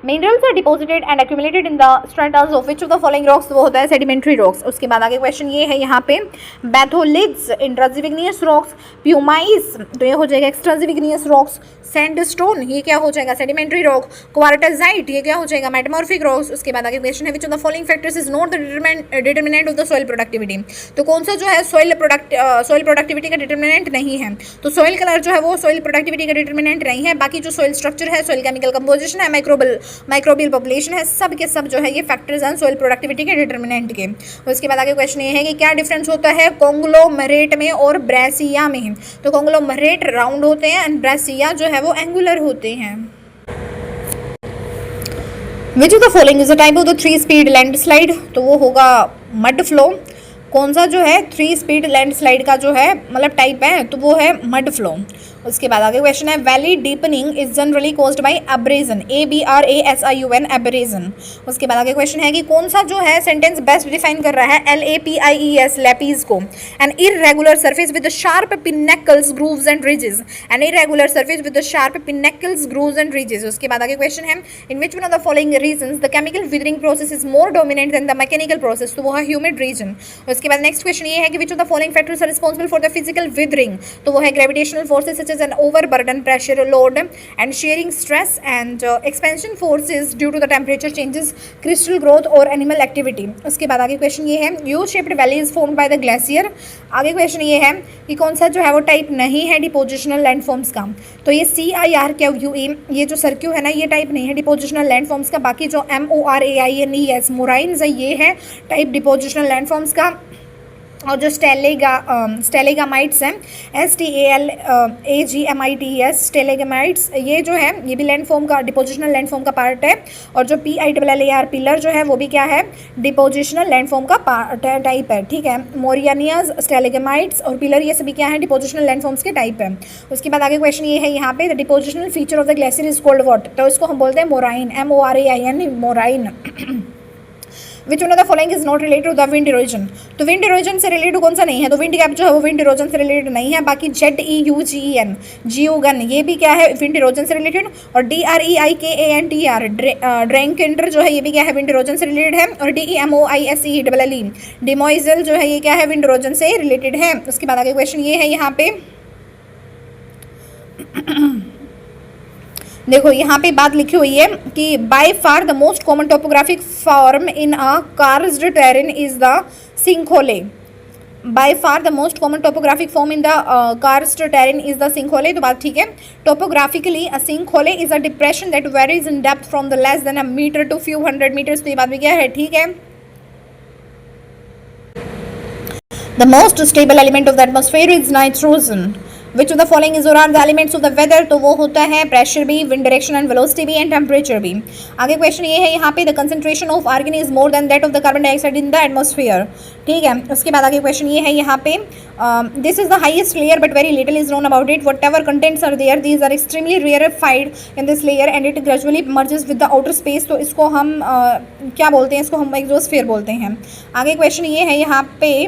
minerals are deposited and accumulated in the stratas of which of the following rocks, वो होता है सेडिमेंट्री रॉक्स। उसके बाद आगे क्वेश्चन ये है यहाँ पे बैथोलिथ्स, इंट्रांजिव इग्नियस रॉक्स, प्यूमाइस, तो ये हो जाएगा एक्सट्रांजिव इग्नियस रॉक्स, सैंडस्टोन ये क्या हो जाएगा, सेडिमेंट्री रॉक, क्वार्टजाइट ये क्या हो जाएगा, मेटामॉर्फिक रॉक्स। उसके बाद आगे क्वेश्चन है which of the following factors is not the determinant of the soil productivity, तो कौन सा जो है सॉइल प्रोडक्टिविटी का डिटरमिनेंट नहीं है, तो सॉइल कलर जो है वो सॉइल प्रोडक्टिविटी का डिटरमिनेंट नहीं है। बाकी जो सॉइल स्ट्रक्चर है, सॉइल केमिकल कंपोजिशन है, माइक्रोबियल पॉपुलेशन है, सब के सब जो है ये फैक्टर्स हैं सॉइल प्रोडक्टिविटी के डिटरमिनेंट के। उसके बाद आगे क्वेश्चन ये है कि क्या डिफरेंस होता है कॉन्ग्लोमरेट में और ब्रेसिया में, तो कॉन्ग्लोमरेट राउंड होते हैं एंड ब्रेसिया जो है वो एंगुलर होते हैं। Which of the following is the type of the 3-speed landslide, तो वो होगा मड फ्लो। कौन सा जो है 3-speed लैंडस्लाइड का जो है मतलब टाइप है, तो वो है मड फ्लो। उसके बाद आगे क्वेश्चन है valley deepening is generally caused by abrasion, ABRASION abrasion. उसके बाद आगे क्वेश्चन है कि कौन सा जो है सेंटेंस बेस्ट डिफाइन कर रहा है LAPIES लैपीज को, an irregular surface with sharp pinnacles grooves and ridges, an irregular surface with sharp pinnacles grooves and ridges. उसके बाद आगे क्वेश्चन है in which one of the following reasons the chemical weathering process is more dominant than the mechanical process, तो वो है humid reason. उसके बाद next question ये है कि which of the following factors are responsible for the physical weathering, तो वो है gravitational forces such as an overburden, pressure, load and shearing stress and expansion forces due to the temperature changes, crystal growth और animal activity। उसके बाद आगे question ये है U-shaped valley is formed by the glacier। आगे question ये है कि कौन सा जो है वो टाइप नहीं है डिपोजिशनल लैंडफॉर्म्स का, तो ये CIRQE ये जो सर्क्यू है ना ये टाइप नहीं है डिपोजिशनल लैंडफॉर्म्स का। बाकी जो MORAINES मोराइन्स है ये है टाइप डिपोजिशनल लैंडफॉर्म्स का। और जो स्टेलेगामाइट्स हैं STALAGMITES स्टेलेगामाइट्स ये जो है ये भी लैंडफॉर्म का डिपोजिशनल लैंडफॉर्म का पार्ट है। और जो PILLAR पिलर जो है वो भी क्या है डिपोजिशनल लैंडफॉर्म का टाइप है, ठीक है। मोरियानियाज, स्टेलेगामाइट्स और पिलर ये सभी क्या है डिपोजिशनल लैंडफॉर्म्स के टाइप है। उसके बाद आगे क्वेश्चन ये है यहाँ पे the depositional feature of the glacier is called what, तो इसको हम बोलते हैं moraine, MORAIN moraine. Which one of the following is not related to the wind erosion, तो विंड इरोजन से रिलेटेड कौन सा नहीं है, तो विंड गैप जो है वो विंड इरोजन से रिलेटेड नहीं है। बाकी ZEUGEN जियोगन ये भी क्या है विंड इरोजन से रिलेटेड। और DREIKANTR ड्रैंकेंटर जो है ये भी क्या है विंड इरोजन से रिलेटेड है। और DEMOISELLE डिमोइजल जो है ये क्या है विंड इरोजन से रिलेटेड है। उसके बाद आगे क्वेश्चन ये है यहाँ पे देखो यहाँ पे बात लिखी हुई है कि by far the most common topographic form in a karst terrain is the sinkhole. By far the most common topographic form in the karst terrain is the sinkhole, तो बात ठीक है। Topographically a sinkhole is a depression that varies in depth from the less than a metre to few hundred metres, तो ये बात भी क्या है ठीक है। The most stable element of the atmosphere is nitrogen. Which of the following is are the elements of the weather, तो वो होता है प्रेशर भी, विंड डायरेक्शन एंड वेलोसिटी भी एंड टेम्परेचर भी। आगे क्वेश्चन ये है यहाँ पे the concentration of argon is more than that of the carbon dioxide in the atmosphere, ठीक है। उसके बाद आगे क्वेश्चन ये है यहाँ पे this is the highest layer but very little is known about it, whatever contents are there these are extremely rarefied in this layer and it gradually merges with the outer space, तो इसको हम क्या बोलते हैं, इसको हम exosphere बोलते हैं। आगे क्वेश्चन ये है यहाँ पे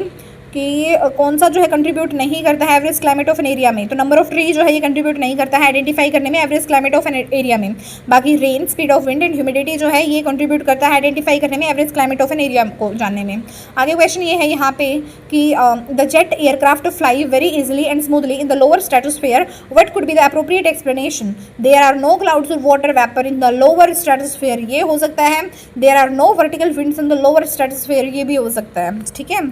कि कौन सा जो है कंट्रीब्यूट नहीं करता है average climate of an area में, तो नंबर ऑफ ट्री जो है ये कंट्रीब्यूट नहीं करता है आइडेंटिफाई करने में average climate of an area में। बाकी rain, speed of wind and humidity जो है ये कंट्रीब्यूट करता है आइडेंटिफाई करने में average climate of an area को जानने में। आगे क्वेश्चन ये है यहाँ पे कि the jet aircraft fly very easily and smoothly in the lower stratosphere, what could be the appropriate explanation, there are no clouds of water vapour in the lower stratosphere, ये हो सकता है। There are no vertical winds in the lower stratosphere, ये भी हो सकता है, ठीक है।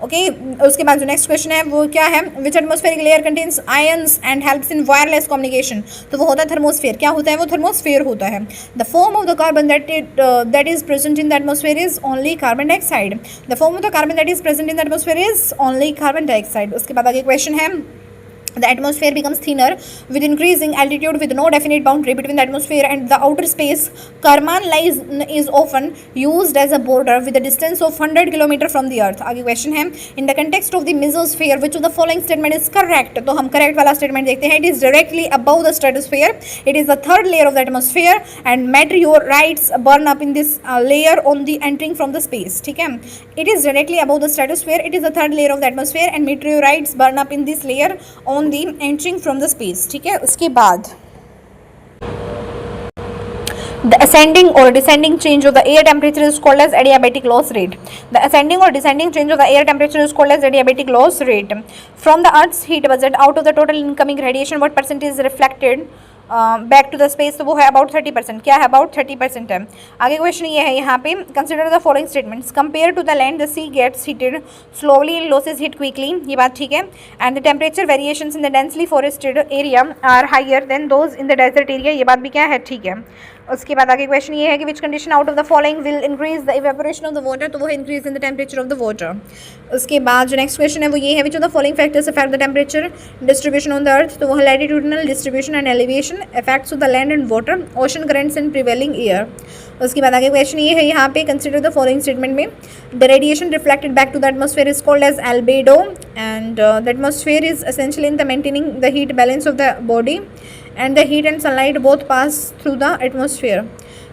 ओके उसके बाद जो नेक्स्ट क्वेश्चन है वो क्या है, which atmospheric layer contains ions and helps in wireless communication, तो वो होता है थर्मोस्फेयर। क्या होता है वो थर्मोस्फेयर होता है। The form of the carbon that is present in the atmosphere is only carbon dioxide, the form of the carbon that is present in the atmosphere is only carbon dioxide. उसके बाद आगे question है the atmosphere becomes thinner with increasing altitude with no definite boundary between the atmosphere and the outer space. Karman is often used as a border with a distance of 100 km from the earth. आगे question है in the context of the mesosphere which of the following statement is correct, तो हम correct वाला statement देखते हैं। It is directly above the stratosphere, it is the third layer of the atmosphere and meteorites burn up in this layer on the entering from the space, ठीक है। It is directly above the stratosphere, it is the third layer of the atmosphere and meteorites burn up in this layer on the entering from the space, ठीक है। उसके बाद the ascending or descending change of the air temperature is called as adiabatic loss rate. The ascending or descending change of the air temperature is called as adiabatic loss rate. From the earth's heat budget out of the total incoming radiation what percentage is reflected back to the space, तो वो है about 30%। क्या है about 30% है। आगे question ये है यहाँ पे consider the following statements, compare to the land the sea gets heated slowly and loses heat quickly, ये बात ठीक है। And the temperature variations in the densely forested area are higher than those in the desert area, ये बात भी क्या है, ठीक है। उसके बाद आगे क्वेश्चन ये है कि which condition out of the following will increase the evaporation of the water, तो वो है increase in the temperature of the water. उसके बाद जो नेक्स्ट क्वेश्चन है वो ये है which of the following factors affect the temperature distribution on the earth, तो वो है latitudinal distribution and elevation, effects of the land and water, ocean currents and prevailing air. उसके बाद आगे क्वेश्चन ये है यहाँ पे कंसिडर द फॉलोइंग स्टेटमेंट में the radiation reflected back to the atmosphere is called as albedo and the atmosphere is essential in the maintaining the heat balance of the body and the heat and sunlight both pass through the atmosphere.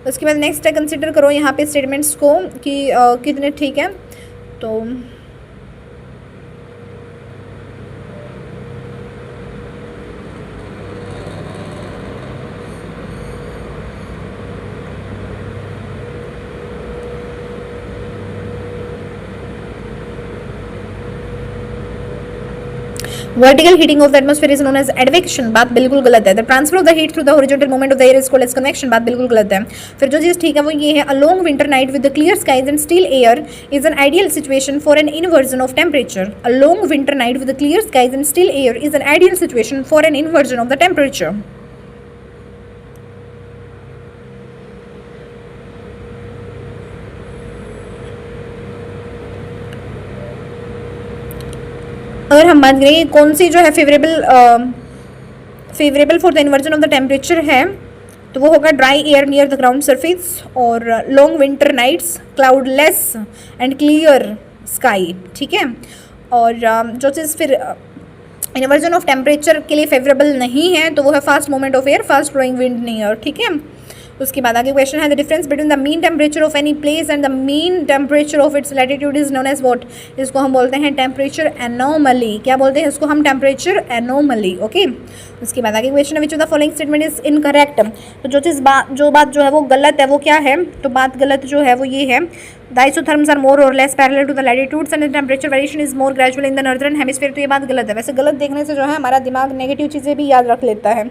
उसके बाद next है consider करो यहाँ पे statements को कि कितने ठीक है। तो vertical heating of the atmosphere is known as advection, बात बिल्कुल गलत है। The transfer of the heat through the horizontal movement of the air is called as convection, बात बिल्कुल गलत है। फिर जो चीज़ ठीक है वो ये है a long winter night with the clear skies and still air is an ideal situation for an inversion of temperature. A long winter night with the clear skies and still air is an ideal situation for an inversion of the temperature. अगर हम बात करें कौन सी जो है favourable for the inversion of the temperature है, तो वो होगा dry air near the ground surface और long winter nights, cloudless and clear sky, ठीक है। और जो चीज़ फिर इन्वर्जन ऑफ टेम्परेचर के लिए फेवरेबल नहीं है तो वो है fast movement of air, fast flowing wind near, ठीक है। उसके बाद आगे क्वेश्चन है the difference between the mean temperature of any place and the mean temperature of its latitude is known as what, इसको हम बोलते हैं टेम्परेचर एनोमली। क्या बोलते हैं इसको हम, टेम्परेचर एनोमली, ओके। उसके बाद आगे क्वेश्चन है which of the following statement is incorrect, तो जो बात जो है वो गलत है वो क्या है, तो बात गलत जो है वो ये है the isotherms are more or less parallel to the latitudes and the temperature variation is more gradual in the northern hemisphere, तो ये बात गलत है। वैसे गलत देखने से जो है हमारा दिमाग नेगेटिव चीज़ें भी याद रख लेता है,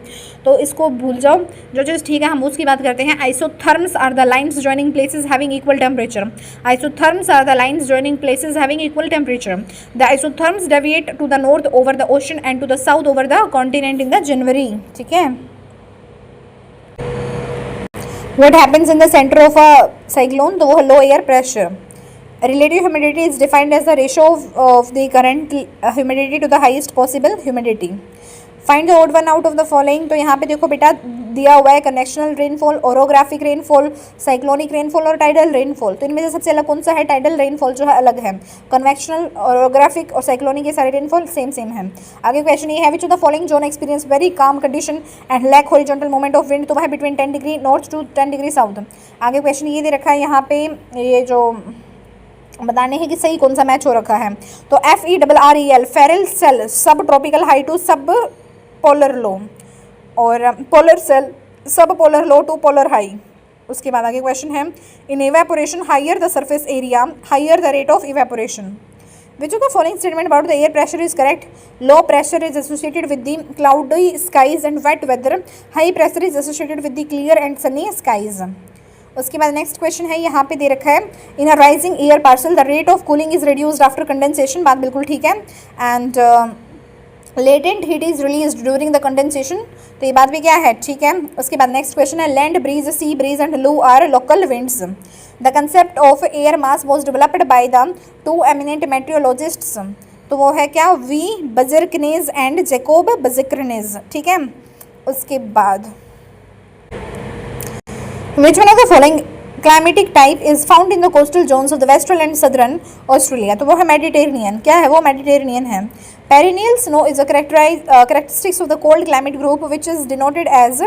तो इसको भूल जाओ। जो चीज़ ठीक है हम उसकी बात करते हैं। Isotherms are the lines joining places having equal temperature, isotherms are the lines joining places having equal temperature. The isotherms deviate to the north over the ocean and to the south over the continent in the January, ठीक है। What happens in the center of a cyclone, तो वो है low air pressure. Relative humidity is defined as the ratio of the current humidity to the highest possible humidity. Find the odd one out of the following. तो यहाँ पे देखो बेटा दिया हुआ है convectional rainfall, orographic rainfall, cyclonic rainfall और tidal rainfall. तो इनमें से सबसे अलग कौन सा है? टाइडल रेनफॉल जो है अलग है। कन्वेक्शनल, ओरोग्राफिक और साइक्लोनिक ये सारे रेनफॉल सेम सेम है। आगे क्वेश्चन ये है which of the following zone experience very calm condition and lack horizontal movement of wind. तो वह between 10 degree north to 10 degree south. आगे क्वेश्चन ये दे रखा है यहाँ पे, ये जो बताने हैं कि सही कौन सा मैच हो रखा है। तो FERREL Ferrel cell subtropical high to subpolar low, और polar cell subpolar low to polar high. उसके बाद आगे क्वेश्चन है in evaporation higher the surface area higher the rate of evaporation. Which of the following statement about the air pressure is correct? Low pressure is associated with the cloudy skies and wet weather, high pressure is associated with the clear and sunny skies. उसके बाद next question है यहाँ पे दे रखा है in a rising air parcel the rate of cooling is reduced after condensation. बात बिल्कुल ठीक है। And latent heat is release during the condensation. तो ये बात भी क्या है? ठीक है। उसके बाद नेक्स्ट क्वेश्चन है land breeze, sea breeze and loo are local winds. The concept of air mass was developed by the two eminent meteorologists. तो वो है क्या? V Bjerknes and Jacob Bjerknes. ठीक है। उसके बाद which one of the following climatic type is found in the coastal zones of the western and southern Australia? तो वो है मेडिटेरेनियन। क्या है वो? मेडिटेरेनियन है। Perennial snow is a characteristics of the cold climate group which is denoted as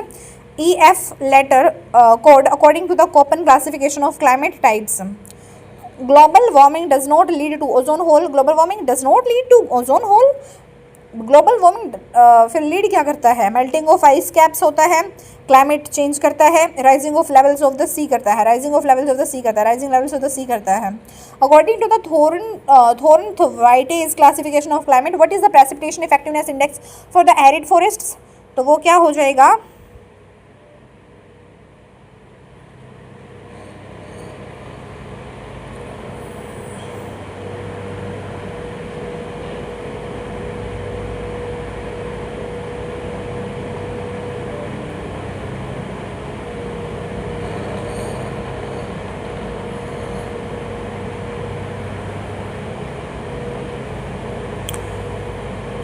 EF letter code according to the Köppen classification of climate types. Global warming does not lead to ozone hole. Global warming does not lead to ozone hole. Global warming फिर lead क्या करता है? Melting of ice caps होता है, climate change करता है, rising of levels of the sea करता है, rising of levels of the sea करता है, rising levels of the sea करता है। According to the Thornthwaite's classification of climate what is the precipitation effectiveness index for the arid forests? तो वो क्या हो जाएगा?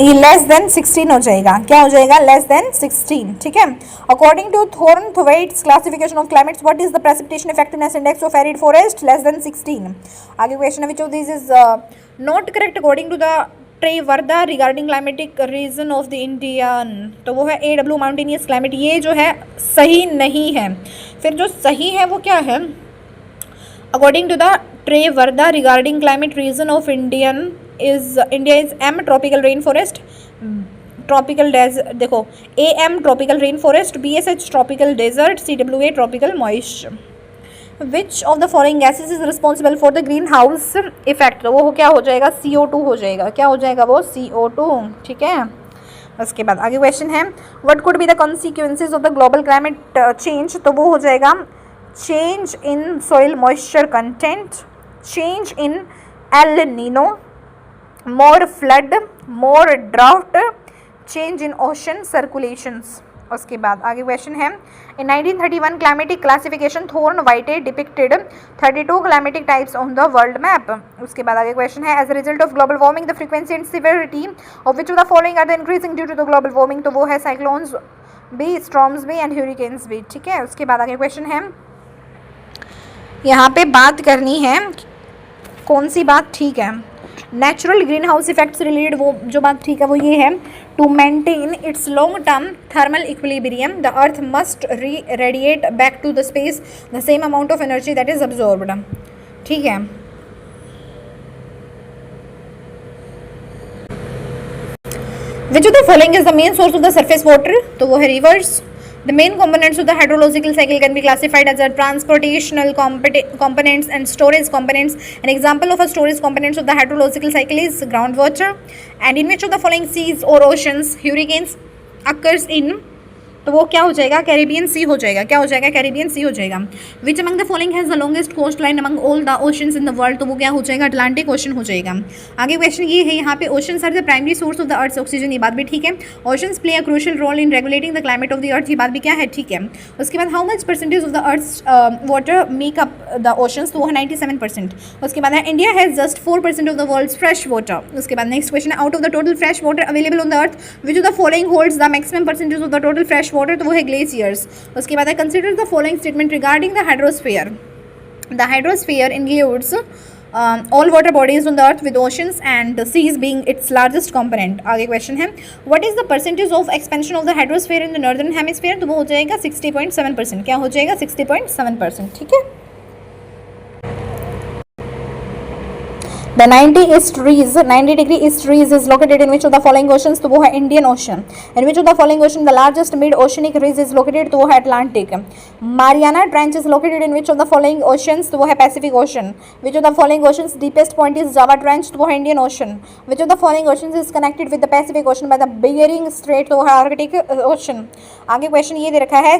ये लेस देन 16 हो जाएगा। क्या हो जाएगा? Less than 16। ठीक है। According to Thornthwaite's classification of climates what is the precipitation effectiveness index of arid forest? Less than 16। आगे क्वेश्चन है which of this is not correct according to the Trewartha regarding climatic region of the Indian. तो वो है AW mountainous climate. ये जो है सही नहीं है। फिर जो सही है वो क्या है? According to the Trewartha regarding climate region of India is M tropical rainforest, tropical desert, देखो AM tropical rainforest, BSH tropical desert, CWA tropical moisture. Which of the following gases is responsible for the greenhouse effect? तो वो क्या हो जाएगा? CO2 हो जाएगा। क्या हो जाएगा वो? CO2। ठीक है। उसके बाद आगे क्वेश्चन है what could be the consequences of the global climate change? तो वो हो जाएगा change in soil moisture content, change in El Nino, more flood, more drought, change in ocean circulations. उसके बाद आगे क्वेश्चन है in 1931 climatic classification Thorne-White depicted 32 climatic types on the world map. उसके बाद आगे क्वेश्चन है as a result of global warming the frequency and severity of which of the following are the increasing due to the global warming? तो वो है cyclones भी, storms भी and hurricanes भी। ठीक है। उसके बाद आगे क्वेश्चन है यहाँ पे बात करनी है कौन सी बात ठीक है? नेचुरल ग्रीन हाउस इफेक्ट से रिलेटेड वो जो बात ठीक है वो ये है to maintain its long term thermal equilibrium the earth must radiate back to the space the same amount of energy that is absorbed. ठीक है। Which of the following is the main source of the surface water? तो वो है rivers. The main components of the hydrological cycle can be classified as a transportational components and storage components. An example of a storage components of the hydrological cycle is groundwater. And in which of the following seas or oceans hurricanes occurs in? तो वो क्या हो जाएगा, Caribbean sea हो जाएगा। क्या हो जाएगा, कैरिबियन सी हो जाएगा। Which among the following has the longest coastline among all the oceans in the world, तो वो क्या हो जाएगा, अटलांटिक ओशन हो जाएगा। आगे क्वेश्चन ये है यहाँ पे, oceans are the primary source of the earth oxygen, ये बात भी ठीक है। Oceans play a crucial role in regulating the climate of the earth, ये बात भी क्या है, ठीक है। उसके बाद how much percentage of the earth water make up the oceans, तो वो है 97%। उसके बाद है India has just 4% of the world's fresh water. उसके बाद नेक्स्ट क्वेश्चन है, out of the total fresh water available on the earth which of the following holds the maximum percentage of the total fresh water, तो वो है glaciers. उसके बाद है consider the following statement regarding the hydrosphere. The hydrosphere includes all water bodies on the earth with oceans and the seas being its largest component। आगे question है, what is the percentage of expansion of the hydrosphere in the northern hemisphere, तो वो हो जाएगा 60.7%। क्या हो जाएगा, 60.7%, ठीक है। The 90 degree east trees is located in which of the following oceans, तो वो है Indian ocean. In which of the following ocean the largest mid oceanic ridge is located, तो वो है Atlantic. Mariana Trench is located in which of the following oceans, तो वो है Pacific ocean. Which of the following oceans deepest point is Java Trench, तो वो है Indian ocean. Which of the following oceans is connected with the Pacific Ocean by the Bering Strait, तो वो है Arctic ocean. आगे question ये दे रखा है,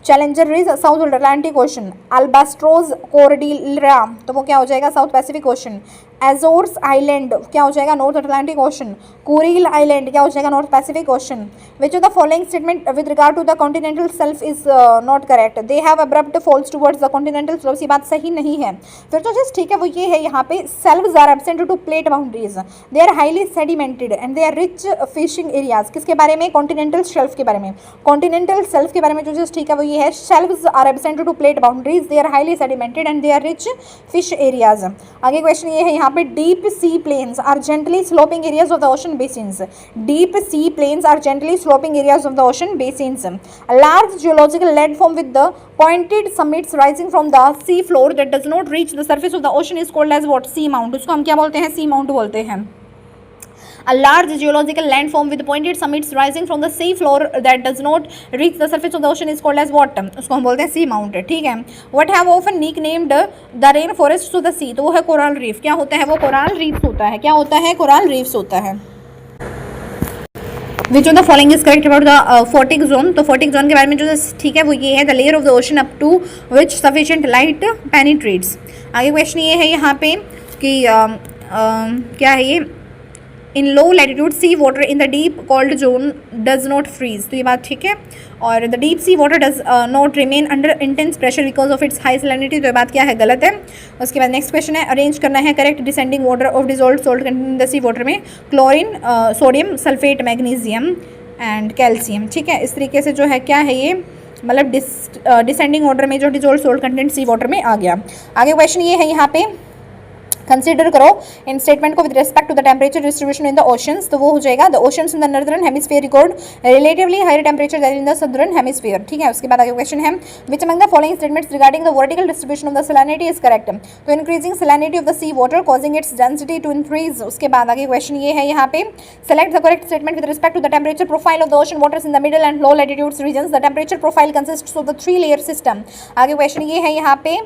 Challenger ridge south Atlantic ocean. Albatross cordillera, तो वो क्या हो जाएगा, south Pacific ocean. Azores island क्या हो जाएगा, north Atlantic ocean. Kuril island क्या हो जाएगा, north Pacific ocean. Which of the following statement with regard to the continental shelf is not correct, they have abrupt falls towards the continental slopes, ये बात सही नहीं है। फिर तो जस्ट ठीक है, वो ये है यहाँ पे, shelves are absent to plate boundaries, they are highly sedimented and they are rich fishing areas. किसके बारे में, कॉन्टिनेंटल शेल्फ के बारे में। कॉन्टिनेंटल सेल्फ के बारे में जो जस्ट ठीक है वो ये है, shelves are absent to plate boundaries, they are highly sedimented and they are rich fish areas. आगे क्वेश्चन ये है यहाँ पे, deep sea plains are gently sloping areas of the ocean basins. Deep sea plains are gently sloping areas of the ocean basins. A large geological landform with the pointed summits rising from the sea floor that does not reach the surface of the ocean is called as what, sea mount। उसको हम क्या बोलते हैं, sea mount बोलते हैं। A large geological landform with pointed summits rising from the sea floor that does not reach the surface of the ocean is called as what, उसको हम बोलते हैं sea mount, ठीक है। What have often nicknamed the rainforests to the sea, तो वो है coral reef. क्या होता है वो, कोरल रीफ्स होता है। क्या होता है, कोरल रीफ्स होता है। Which of the following is correct about the photic zone, तो फोटिक जोन के बारे में जो ठीक है वो ये है, the layer of the ocean up to which sufficient light penetrates. आगे क्वेश्चन ये है यहाँ पे कि क्या है ये, in low latitude sea water in the deep cold zone does not freeze, तो ये बात ठीक है। और the deep sea water does not remain under intense pressure because of its high salinity, तो ये बात क्या है, गलत है। उसके बाद नेक्स्ट क्वेश्चन है, अरेंज करना है correct descending water of dissolve salt containing in the sea water में chlorine, sodium sulphate, magnesium and calcium, ठीक है। इस तरीके से जो है क्या है ये, मतलब डिसेंडिंग वाटर में जो डिजोल्व सोल्ट कंटेंट सी वाटर में आ गया। आगे क्वेश्चन ये है यहाँ पे, कंसीडर करो इन स्टेटमेंट को with respect to the temperature distribution in the oceans, तो वो हो जाएगा, the oceans in the northern hemisphere record relatively higher temperature than in the southern hemisphere, ठीक है। उसके बाद आगे क्वेश्चन है, which among the following statements regarding the vertical distribution of the salinity is correct, तो increasing salinity of the sea water causing its density to increase. उसके बाद आगे क्वेश्चन ये है यहाँ पे, select the correct statement with respect to the temperature profile of the ocean waters in the middle and low latitudes regions, the temperature profile consists of the 3 layer system. आगे question ये है यहाँ पे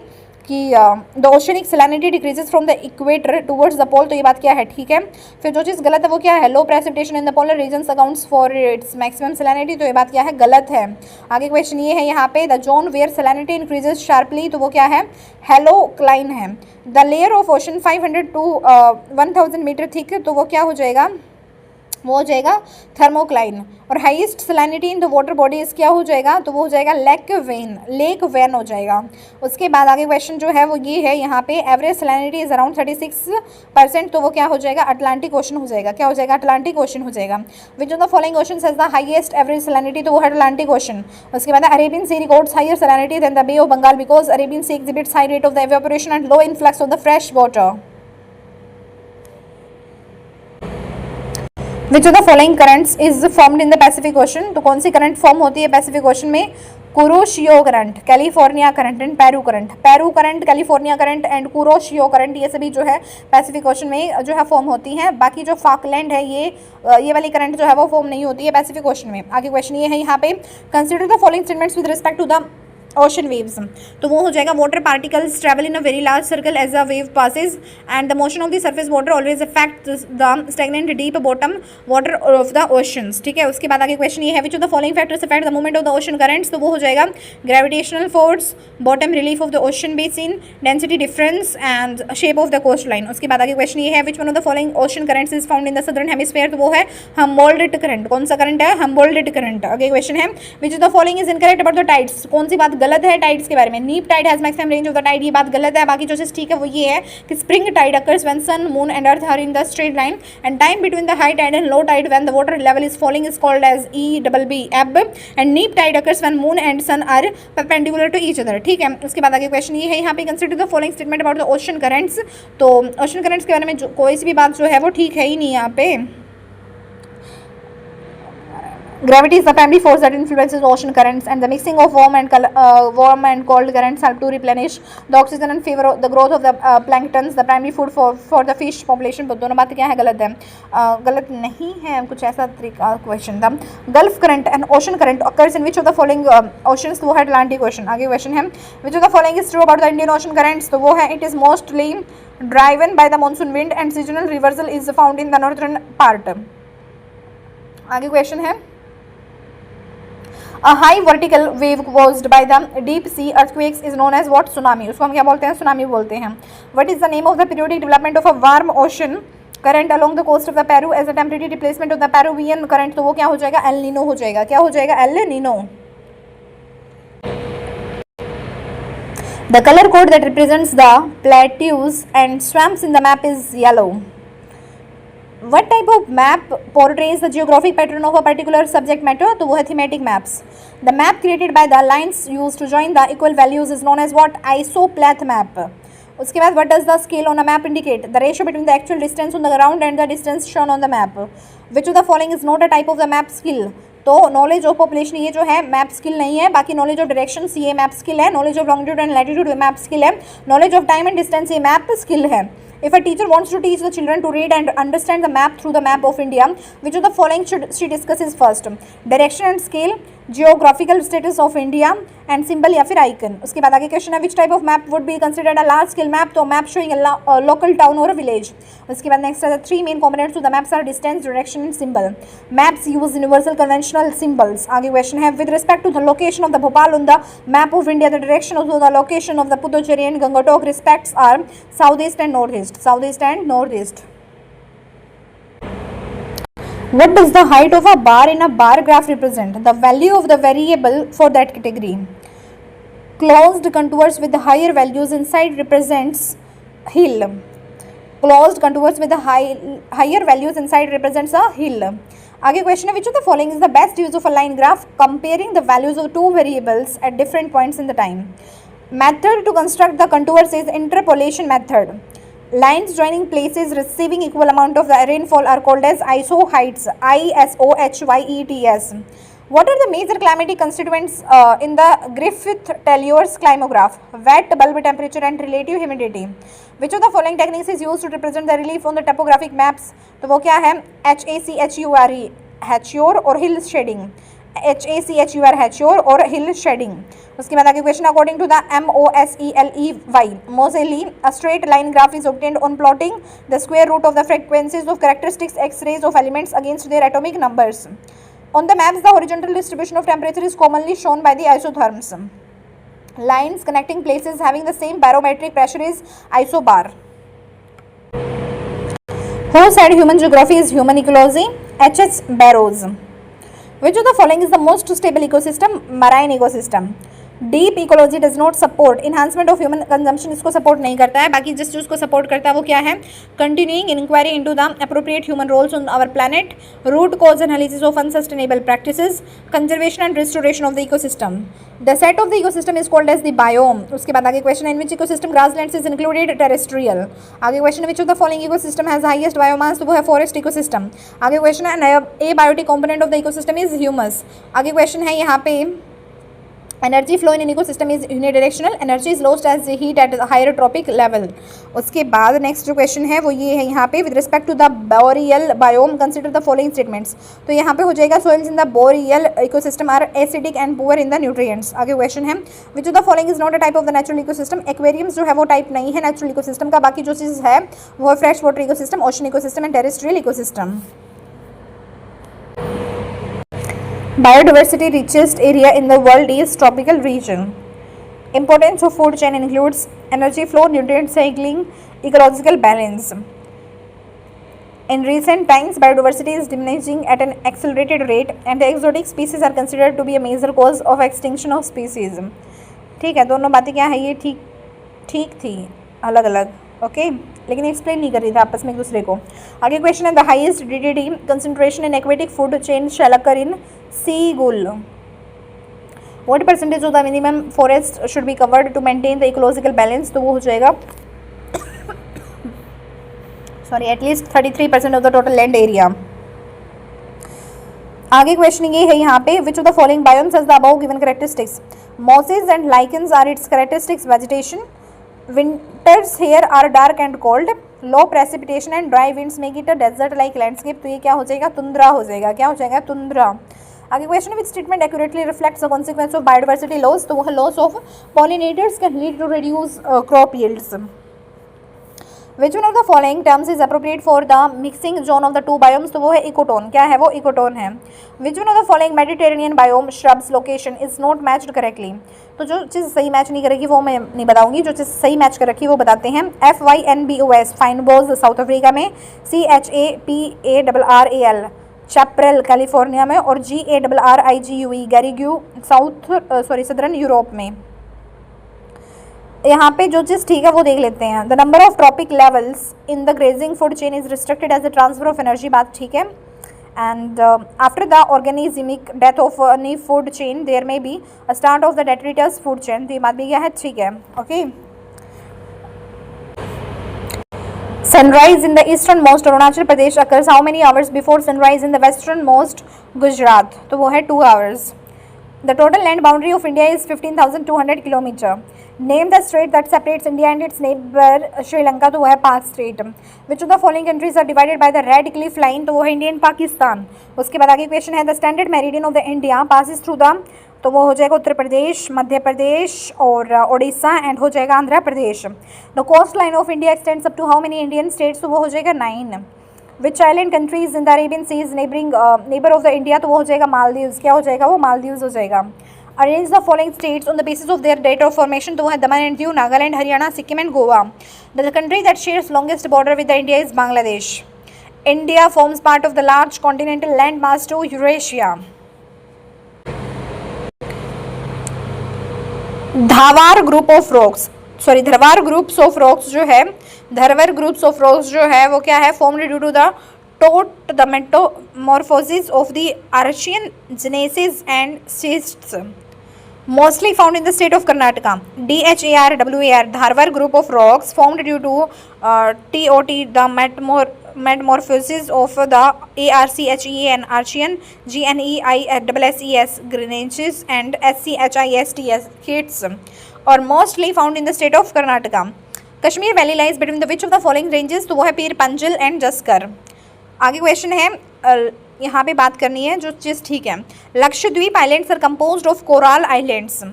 कि the oceanic salinity decreases from the equator towards the pole, तो ये बात क्या है, ठीक है। फिर जो चीज़ गलत है वो क्या है, low precipitation in the polar regions accounts for its maximum salinity, तो ये बात क्या है, गलत है। आगे क्वेश्चन ये है यहाँ पे, the zone where salinity increases sharply, तो वो क्या है, हेलोक्लाइन है। The layer of ocean 500 to 1000 metre thick, तो वो क्या हो जाएगा, वो हो जाएगा थर्मोक्लाइन। और highest salinity in the water bodies क्या हो जाएगा, तो वो हो जाएगा लेक वेन हो जाएगा। उसके बाद आगे क्वेश्चन जो है वो ये है यहाँ पे, एवरेज सैलिनिटी इज अराउंड 36%, तो वो क्या हो जाएगा, अटलांटिक ओशन हो जाएगा। क्या हो जाएगा, अटलांटिक ओशन हो जाएगा। Which of the following ocean has the highest average salinity, तो वो है अटलांटिक ओशन। उसके बाद Arabian sea records higher salinity than the bay of Bengal because Arabian sea exhibits high rate of the evaporation and low influx of the fresh water. Which of the following currents is formed in the Pacific ocean, तो कौन सी current form होती है Pacific ocean में, Kuroshio current, California current and Peru current. Peru current, California current and Kuroshio current, ये सभी जो है पैसिफिक ओशन में जो है फॉर्म होती हैं। बाकी जो फाकलैंड है ये वाली करंट जो है वो फॉर्म नहीं होती है पैसिफिक ओशन में। आगे क्वेश्चन ये है यहाँ पे, consider the following statements with respect to the ocean waves, तो वो हो जाएगा water particles travel in a very large circle as a wave passes and the motion of the surface water always affect the stagnant deep bottom water of the oceans, ठीक है। उसके बाद आगे question ये है which of the following factors affect the movement of the ocean currents, तो वो हो जाएगा gravitational force, bottom relief of the ocean basin, density difference and shape of the coast line. उसके बाद आगे क्वेश्चन ये है which one of the following ocean currents is found in the southern hemisphere, तो वो है हम्बोल्ड्ट करंट। कौन सा करंट है? हम्बोल्ड्ट करंट। आगे क्वेश्चन है which of the following is incorrect about the tides, कौन सी बात गलत है टाइड्स के बारे में? Neap tide has maximum range of the tide, ये बात गलत है। बाकी जो चीज ठीक है वो ये है कि spring tide occurs when sun moon and earth are in the straight line and time between the high tide and low tide when the water level is falling is called as EBB ebb and neap tide occurs when moon and sun are perpendicular to each other, ठीक है। उसके बाद आगे question ये है यहाँ पे consider the following statement about the ocean currents, तो ओशन करंट्स के बारे में कोई सी भी बात जो है वो ठीक है ही नहीं यहाँ पे। Gravity is the primary force that influences ocean currents, and the mixing of warm and cold currents help to replenish the oxygen and favor the growth of the planktons, the primary food for the fish population। दोनों बातें क्या है? गलत है, गलत नहीं है, कुछ ऐसा तरीका क्वेश्चन था। Gulf current and ocean current occurs in which of the following oceans, तो वो है अटलांटिक ओशन। आगे क्वेश्चन है which of the following is true about the Indian Ocean currents, तो वो है it is mostly driven by the monsoon wind and seasonal reversal is found in the northern part। आगे question है A high vertical wave caused by the deep sea earthquakes is known as what? Tsunami। उसको हम क्या बोलते हैं? Tsunami बोलते हैं। What is the name of the periodic development of a warm ocean current along the coast of the Peru as a temporary replacement of the Peruvian current, तो वो क्या हो जाएगा? एल नीनो हो जाएगा। क्या हो जाएगा? El Nino. The color code that represents the plateaus and swamps in the map is yellow। What type of map portrays the geographic pattern of a particular subject matter, तो वो है thematic maps। The map created by the lines used to join the equal values is known as what? Isoplath map। उसके बाद what does the scale on a map indicate? The ratio between the actual distance on the ground and the distance shown on the map। Which of the following is not a type of the map skill? तो knowledge of population ये जो है map skill नहीं है, बाकी knowledge of direction ये map skill है, knowledge of longitude and latitude map skill है, knowledge of time and distance ये मैप स्किल है। If a teacher wants to teach the children to read and understand the map through the map of India, which of the following should she discusses first? Direction and scale, geographical status of India and symbol या फिर icon। उसके बाद आगे question है which type of map would be considered a large scale map, तो map showing a local town or a village। उसके बाद next है the three main components to the maps are distance, direction and symbol। Maps use universal conventional symbols। आगे question है with respect to the location of the Bhopal on the map of India, the direction of the location of the Puducherry and Gangatok respects are southeast and northeast। Southeast and northeast। What does the height of a bar in a bar graph represent? The value of the variable for that category। Closed contours with the higher values inside represents hill। Closed contours with the higher values inside represents a hill। आगे question है which of the following is the best use of a line graph comparing the values of two variables at different points in the time? Method to construct the contours is interpolation method। Lines joining places receiving equal amount of the rainfall are called as isohyets। ISOHYETS। What are the major climatic constituents in the Griffith-Taylor's climograph? Wet, bulb temperature and relative humidity। Which of the following techniques is used to represent the relief on the topographic maps? तो वो क्या है? HACHURE HURE और hill shading। HACHUR HURE और hill shading। उसके बाद आगे question according to the MOSELEY Moseley a straight line graph is obtained on plotting the square root of the frequencies of characteristics X-rays of elements against their atomic numbers। On the maps the horizontal distribution of temperature is commonly shown by the isotherms। Lines connecting places having the same barometric pressure is isobar। Who said human geography is human ecology? H.S. Barrows। Which of the following is the most stable ecosystem? Marine ecosystem। Deep ecology does not support enhancement of human consumption, इसको support नहीं करता है। बाकी जिस चीज़ को support करता है वो क्या है? Continuing inquiry into the appropriate human roles on our planet, root cause analysis of unsustainable practices, conservation and restoration of the ecosystem. The set of the ecosystem is called as the biome. उसके बाद आगे question है in which ecosystem grasslands is included terrestrial. आगे question which of the following ecosystem has highest biomass, तो वो है forest ecosystem. आगे question है a biotic component of the ecosystem is humus. आगे क्वेश्चन है यहाँ पे energy flow in ecosystem is unidirectional, energy is lost as heat at higher trophic level. उसके बाद नेक्स्ट जो क्वेश्चन है वो ये है यहाँ पे, with respect to the boreal biome consider the following statements. तो यहाँ पे हो जाएगा soils in the boreal ecosystem are acidic and poor in the nutrients. आगे क्वेश्चन है, which of the following is not a type of the natural ecosystem. Aquariums जो है वो टाइप नहीं है नेचुरल इकोसिस्टम का, बाकी जो चीज़ है वो है fresh water ecosystem, ocean ecosystem and terrestrial ecosystem. Biodiversity richest area in the world is tropical region. Importance of food chain includes energy flow, nutrient cycling, ecological balance. In recent times, biodiversity is diminishing at an accelerated rate, and the exotic species are considered to be a major cause of extinction of species. ठीक है, दोनों बातें क्या है, ये ठीक थी अलग अलग, ओके, लेकिन एक्सप्लेन नहीं कर रही थी आपस में एक दूसरे को। आगे क्वेश्चन है, the highest DDT concentration in aquatic food chain shall occur in sea gull. What percentage of the minimum forest should be covered to maintain the ecological balance. तो वो हो जाएगा sorry at least 33% of the total land area. आगे question ये है यहाँ पे, which of the following biomes has the above given characteristics. Mosses and lichens are its characteristics vegetation. Winters here are dark and cold. Low precipitation and dry winds make it a desert-like landscape. तो ये क्या हो जाएगा, tundra हो जाएगा, क्या हो जाएगा, तुंद्रा। आगे question, which statement accurately reflects the consequence of biodiversity loss. तो वो है loss of pollinators can lead to reduce crop yields. Which one of the following terms is appropriate for the mixing zone of the two biomes. तो वो है ecotone, क्या है वो, ecotone है। Which one of the following Mediterranean biome shrubs location is not matched correctly. तो जो चीज़ सही मैच नहीं करेगी वो मैं नहीं बताऊंगी, जो चीज़ सही मैच कर रखी है वो बताते हैं। FYNBOS फाइनबोज साउथ अफ्रीका में, CHAPARRAL चैप्रल कैलिफोर्निया में, और GARRIGUE गैरिग्यू सदर्न यूरोप में। यहाँ पे जो चीज़ ठीक है वो देख लेते हैं। The number of trophic levels in the grazing food chain is restricted as the transfer of energy, बात ठीक है। And after the organismic death of any food chain, there may be a start of the detritus food chain. तो ये बात भी क्या है, ठीक है, okay. Sunrise in the easternmost Arunachal Pradesh occurs how many hours before sunrise in the westernmost Gujarat? तो वो है 2 hours. The total land boundary of India is 15,200 kilometer. Name the strait that separates India and its neighbor Sri Lanka. तो वो है 5 state. Which of the following countries are divided by the Red Cliff Line? तो वो है Indian Pakistan. उसके बाद आगे question है, the standard meridian of the India passes through the. तो वो हो जाएगा उत्तर प्रदेश, मध्य प्रदेश और उड़ीसा, एंड हो जाएगा Andhra Pradesh. The coast line of India extends up to how many Indian states? तो वो हो जाएगा 9। Which island countries in the Arabian seas neighbour of the India? तो वो हो जाएगा मालदीव्स, क्या हो जाएगा वो, मालदीव्स हो जाएगा। Arrange the following states on the basis of their date of formation. तो वो है Daman and Diu, Nagaland, Haryana, Sikkim and Goa. The country that shares longest border with the India is Bangladesh. India forms part of the large continental land mass to Eurasia. Dharwad group of rocks, sorry Dharwar groups of rocks जो है, धरवर groups of rocks जो है वो क्या है, formed due to the टोट the metamorphosis of the Archaean gneisses and schists mostly found in the state of Karnataka. DHARWAR Dharwar group of rocks formed due to TOT the metamorphosis of the ARCHEAN Archean, GNEISSES Greenages and SCHISTS Kits or mostly found in the state of Karnataka. Kashmir Valley lies between the which of the following ranges? तो वो है पीर Panjal and Zanskar. आगे question है, यहाँ पे बात करनी है जो चीज़ ठीक है। Lakshadweep islands are composed of coral islands.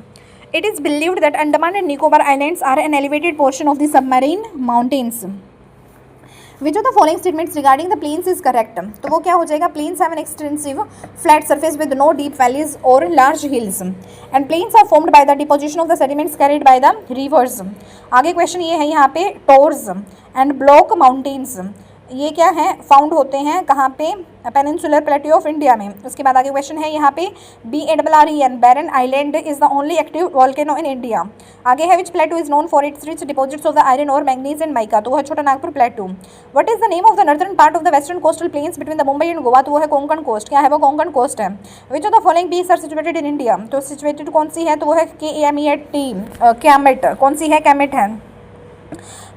It is believed that Andaman and Nicobar islands are an elevated portion of the submarine mountains. Which of the following statements regarding the plains is correct? तो वो क्या हो जाएगा, plains have an extensive flat surface with no deep valleys और large hills and plains are formed by the deposition of the sediments carried by the rivers. आगे question ये है यहाँ पे, टोर्स एंड ब्लॉक माउंटेन्स ये क्या है, फाउंड होते हैं कहाँ पे, पेनिनसुलर प्लेट्यू ऑफ इंडिया में। उसके बाद आगे क्वेश्चन है यहाँ पे, BARREN Barren island is the only active volcano in India. आगे है, which plateau is known for its rich deposits of the iron और मैंगनीज एंड माइका? तो वो है Chota Nagpur plateau. What is the name of the northern part of the western coastal plains between the Mumbai and Goa? तो वो है Konkan coast, क्या है वो, कोंकण कोस्ट है। Which of the following beach are situated in India? तो सिचुएटेड कौन सी है, तो वो है KAMET, कैमेट। कौन सी है, कैमेट है।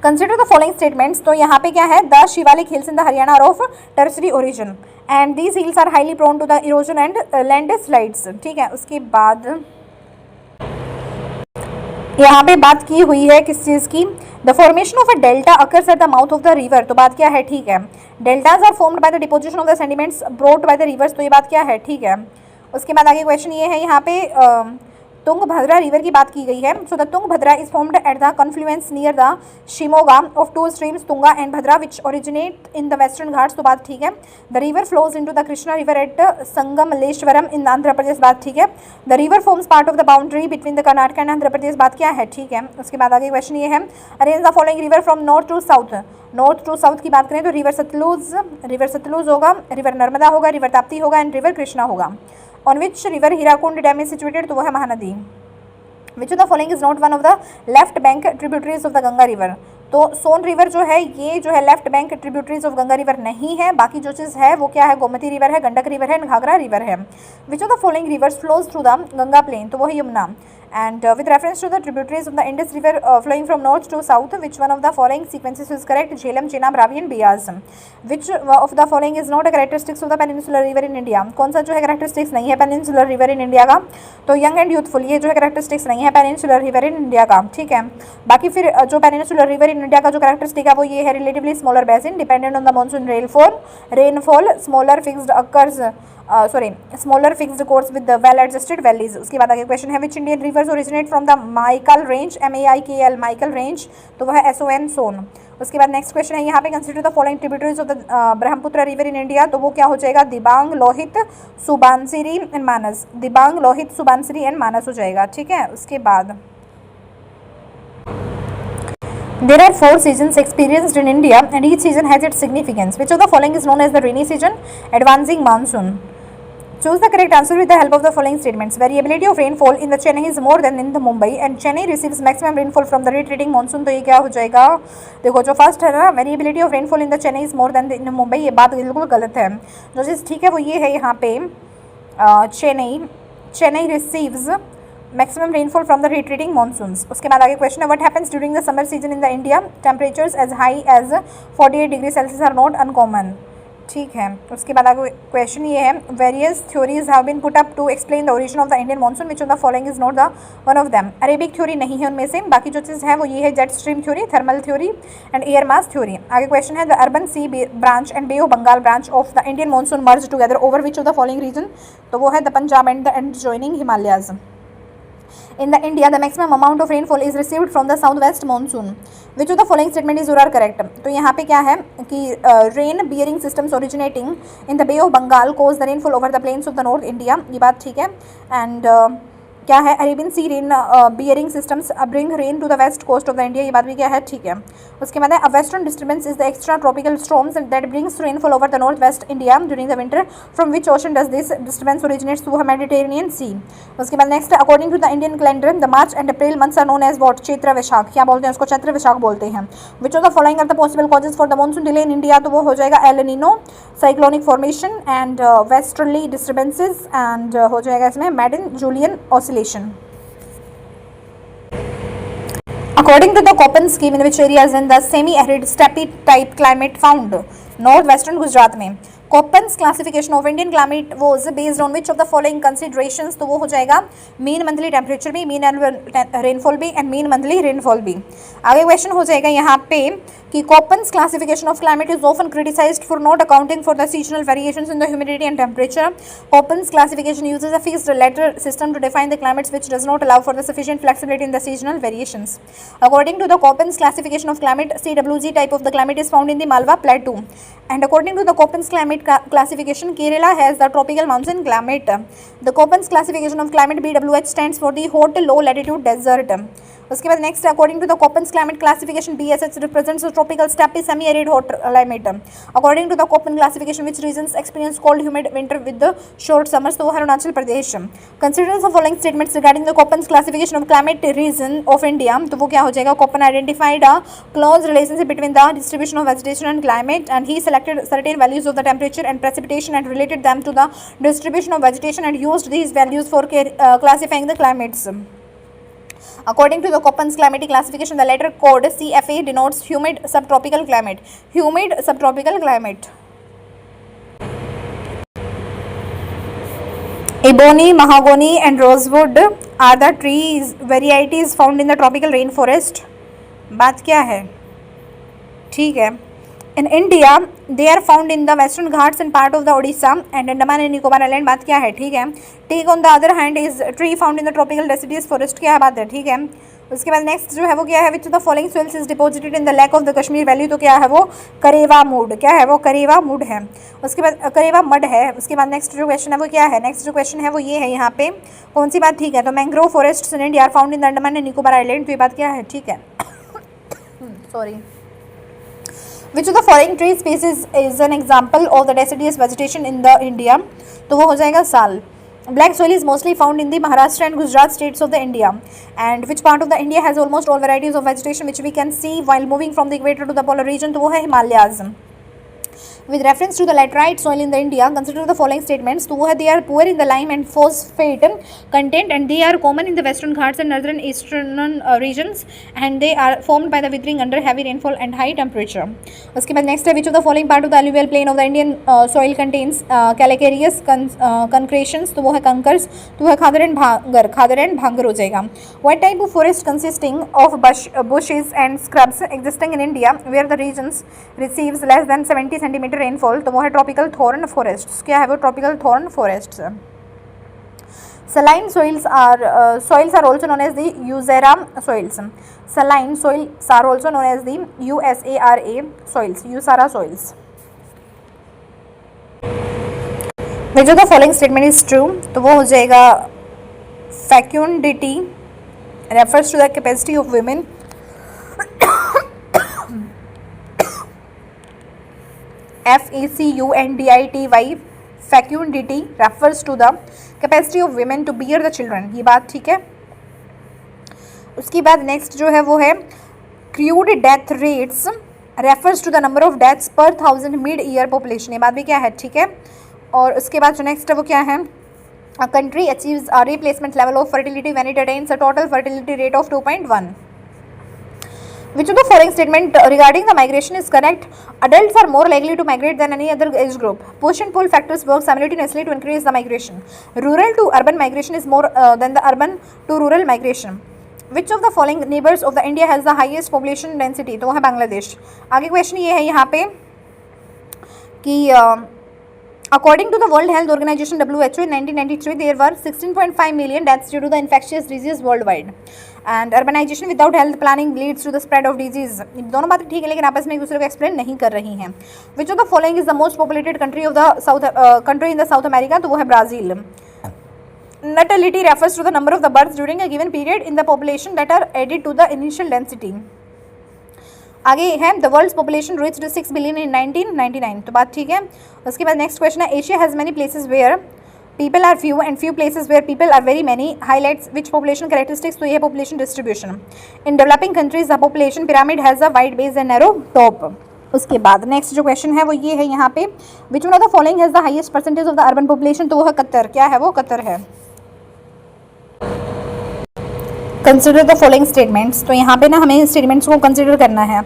Consider the following statements. तो यहाँ पे क्या है, the Shivalik hills in the Haryana are of tertiary origin and these hills are highly prone to the erosion and land slides. ठीक है, उसके बाद यहाँ पे बात की हुई है किस चीज़ की, the formation of a delta occurs at the mouth of the river, तो बात क्या है, ठीक है, deltas are formed by the deposition of the sediments brought by the rivers, तो ये बात क्या है, ठीक है। उसके बाद आगे क्वेश्चन ये है यहाँ पे तुंगभद्रा रिवर की बात की गई है। So the Tungabhadra is formed at the confluence near the Shimoga of two streams Tunga and Bhadra which originate in the western Ghats, तो बात ठीक है। The river flows into the Krishna river at Sangamaleshwaram in Andhra Pradesh, बात ठीक है। The river forms part of the boundary between the Karnataka and Andhra Pradesh, बात क्या है, ठीक है। उसके बाद आगे क्वेश्चन ये है, arrange the following river from north to south, north to south की बात करें तो रिवर सतलुज होगा, रिवर नर्मदा होगा, रिवर ताप्ती होगा एंड रिवर कृष्णा होगा। On which river Hirakud dam is situated, तो वो है Mahanadi. Which of the following is not one of the left bank tributaries of the Ganga river, तो सोन रिवर जो है ये जो है left bank tributaries of Ganga river नहीं है, बाकी जो चीज़ है वो क्या है, गोमती रिवर है, गंडक रिवर है, घाघरा रिवर है। Which of the following rivers flows through the Ganga plain, तो वो है Yamuna. And with reference to the tributaries of the Indus River flowing from north to south, which one of the following sequences is correct? Jhelum, Chenab, Ravi and Beas. Which of the following is not a characteristics of the peninsular river in India? कौन सा जो है characteristics नहीं है peninsular river in India का? तो young and youthful, ये जो है characteristics नहीं है peninsular river in India का, ठीक है। बाकी फिर जो peninsular river in India का जो characteristic है वो ये है relatively smaller basin, dependent on the monsoon rainfall, smaller fixed occurs smaller fixed course with the well adjusted valleys। उसके बाद आगे क्वेश्चन है, which Indian rivers originate from the Michael range, MAIKL Michael range, तो वह है SON सोन। उसके बाद next question है यहाँ पे, consider the following tributaries of the Brahmaputra river in India, तो वो क्या हो जाएगा, दिबांग, लोहित, सुबानसिरी एंड मानस, दिबांग, लोहित, सुबानसिरी एंड मानस हो जाएगा, ठीक है। उसके बाद there are 4 seasons experienced in India and each season has its significance. Which of the following is known as the rainy season? Advancing monsoon. Choose the correct answer with the help of the following statements. Variability of rainfall in the Chennai is more than in the Mumbai and Chennai receives maximum rainfall from the retreating monsoon, तो ये क्या हो जाएगा, देखो जो first है ना, variability of rainfall in the Chennai is more than in Mumbai, ये बात बिल्कुल गलत है। जो चीज़ ठीक है वो ये है यहाँ पे Chennai receives maximum rainfall from the retreating monsoons। उसके बाद आगे क्वेश्चन है, what happens during the summer season in the India? Temperatures as high as 48 degree Celsius are not uncommon, ठीक है। उसके बाद आगे क्वेश्चन ये है, various theories have been put up to explain the origin of the Indian monsoon, which of the following is not the one of them? Arabic theory नहीं है उनमें से, बाकी जो चीज़ है वो ये है jet stream theory, thermal theory and air mass theory. आगे क्वेश्चन है, the Arabian sea branch and bay of Bengal branch of the Indian monsoon merged together over which of the following region, तो वो है the Punjab and the adjoining Himalayas. In the India, the maximum amount of rainfall is received from the southwest monsoon. Which of the following statement is or correct? तो यहाँ पे क्या है कि rain bearing systems originating in the Bay of Bengal cause the rainfall over the plains of the North India, ये बात ठीक है। and क्या है, Arabian sea rain bearing systems bring rain to the west coast of the India, ये बात भी क्या है, ठीक है। उसके बाद है, a western disturbance is the extra tropical storms that brings rainfall over the north west India during the winter, from which ocean does this disturbance originates to Mediterranean sea. उसके बाद next, according to the Indian calendar the March and April months are known as what, Chaitra Vaishakh, क्या बोलते हैं उसको, चैत्र वैशाख बोलते हैं। Which of the following are the possible causes for the monsoon delay in India, तो वो हो जाएगा El Nino, cyclonic formation and westerly disturbances and हो जाएगा इसमें Madden Julian oscillation. According to the Köppen scheme, in which areas in the semi-arid steppe type climate found? Northwestern Gujarat में। Köppen's classification of Indian climate was based on which of the following considerations, तो वो हो जाएगा mean monthly temperature भी, mean annual rainfall भी and mean monthly rainfall भी। आगे question हो जाएगा यहाँ पे कि Köppen's classification of climate is often criticized for not accounting for the seasonal variations in the humidity and temperature. Köppen's classification uses a fixed letter system to define the climates, which does not allow for the sufficient flexibility in the seasonal variations. According to the Köppen's classification of climate, CWG type of the climate is found in the Malwa Plateau. And according to the Köppen's climate classification, Kerala has the tropical mountain climate. The Köppen's classification of climate, BWH, stands for the hot low latitude desert. उसके बाद next, according to the Koppen's climate classification, BSH represents the tropical steppe semi arid hot climate. According to the Koppen classification, which regions experience cold humid winter with short summers, तो Arunachal Pradesh. Consider the following statements regarding the Koppen's classification of climate region of India, तो वो क्या हो जाएगा, Koppen identified a close relationship between the distribution of vegetation and climate and he selected certain values of the temperature and precipitation and related them to the distribution of vegetation and used these values for classifying the climates. According to the Köppen's climatic classification, the letter code CFA denotes humid subtropical climate. Humid subtropical climate. Ebony, mahogany and rosewood are the trees varieties found in the tropical rainforest. बात क्या है? ठीक है. In India, they are found in the Western Ghats and part of the Odisha and Andaman and Nicobar Island. बात क्या है? ठीक है. Teak on the other hand is tree found in the tropical deciduous forest. क्या बात है? ठीक है. उसके बाद नेक्स्ट जो है वो क्या है? Which of the following soils is deposited in the lake of the Kashmir valley. तो क्या है वो? करेवा मूड. क्या है वो? करेवा मूड है. उसके बाद करेवा मड है. उसके बाद नेक्स्ट जो क्वेश्चन है वो क्या है? नेक्स्ट जो क्वेश्चन है वो ये है यहाँ पे कौन सी बात. ठीक है. तो mangrove forest in India are found in the Andaman and Nicobar island. तो ये बात क्या है? ठीक है. Sorry. Which of the following tree species is an example of the deciduous vegetation in the India. तो वो हो जाएगा साल. Black soil is mostly found in the Maharashtra and Gujarat states of the India. And which part of the India has almost all varieties of vegetation which we can see while moving from the equator to the polar region. तो वो है Himalayas. With reference to the laterite soil in the India, consider the following statements. तो वो है they are poor in the lime and phosphate content and they are common in the western Ghats and northern eastern regions and they are formed by the withering under heavy rainfall and high temperature. उसके बाद next है which of the following part of the alluvial plain of the Indian soil contains calcareous concretions. तो वो है conquers. तो वो है खादर and भांगर. खादर एंड भांगर हो जाएगा. What type of forest consisting of bushes and scrubs existing in India where the regions receives less than 70 centimeter rainfall. तो वो है ट्रॉपिकल थॉर्न फॉरेस्ट. क्या है वो? Tropical thorn forest. Saline soils are also known as the usara soils. Saline soils are also known as the USARA soils. Usara soils. Which of the following statement is true. तो वो हो जाएगा fecundity refers to the capacity of women. FACUNDITY fecundity refers to the capacity of women to bear the children. ये बात ठीक है. उसके बाद नेक्स्ट जो है वो है crude death rates refers to the number of deaths per 1000 mid year population. ये बात भी क्या है? ठीक है. और उसके बाद जो नेक्स्ट है वो क्या है? A country achieves a replacement level of fertility when it attains a total fertility rate of 2.1. Which of the following statement regarding the migration is correct? Adults are more likely to migrate than any other age group. Push and pull factors work simultaneously to increase the migration. Rural to urban migration is more than the urban to rural migration. Which of the following neighbors of the India has the highest population density? तो वो है बांग्लादेश. आगे question ये है यहाँ पे कि according to the World Health Organization WHO in 1993 there were 16.5 million deaths due to the infectious disease worldwide. And urbanization without health planning leads to the spread of disease. दोनों बातें ठीक है लेकिन आपस में एक दूसरे को एक्सप्लेन नहीं कर रही हैं. Which of the following is the most populated country of the country in the South America? तो वो है Brazil. Natality refers to the number of the births during a given period in the population that are added to the initial density. आगे है the world's population reached 6 billion in 1999. तो बात ठीक है. उसके बाद नेक्स्ट क्वेश्चन है Asia has many places where people are few and few places where people are very many highlights which population characteristics. तो ये है population distribution. In developing countries the population pyramid has a wide base and narrow top. उसके बाद नेक्स्ट जो question है वो ये है यहाँ पे which one of the following has the highest percentage of the urban population. तो वो है कतर. क्या है वो? कतर है. Consider the following statements. तो यहाँ पे ना हमें स्टेटमेंट्स को कंसिडर करना है.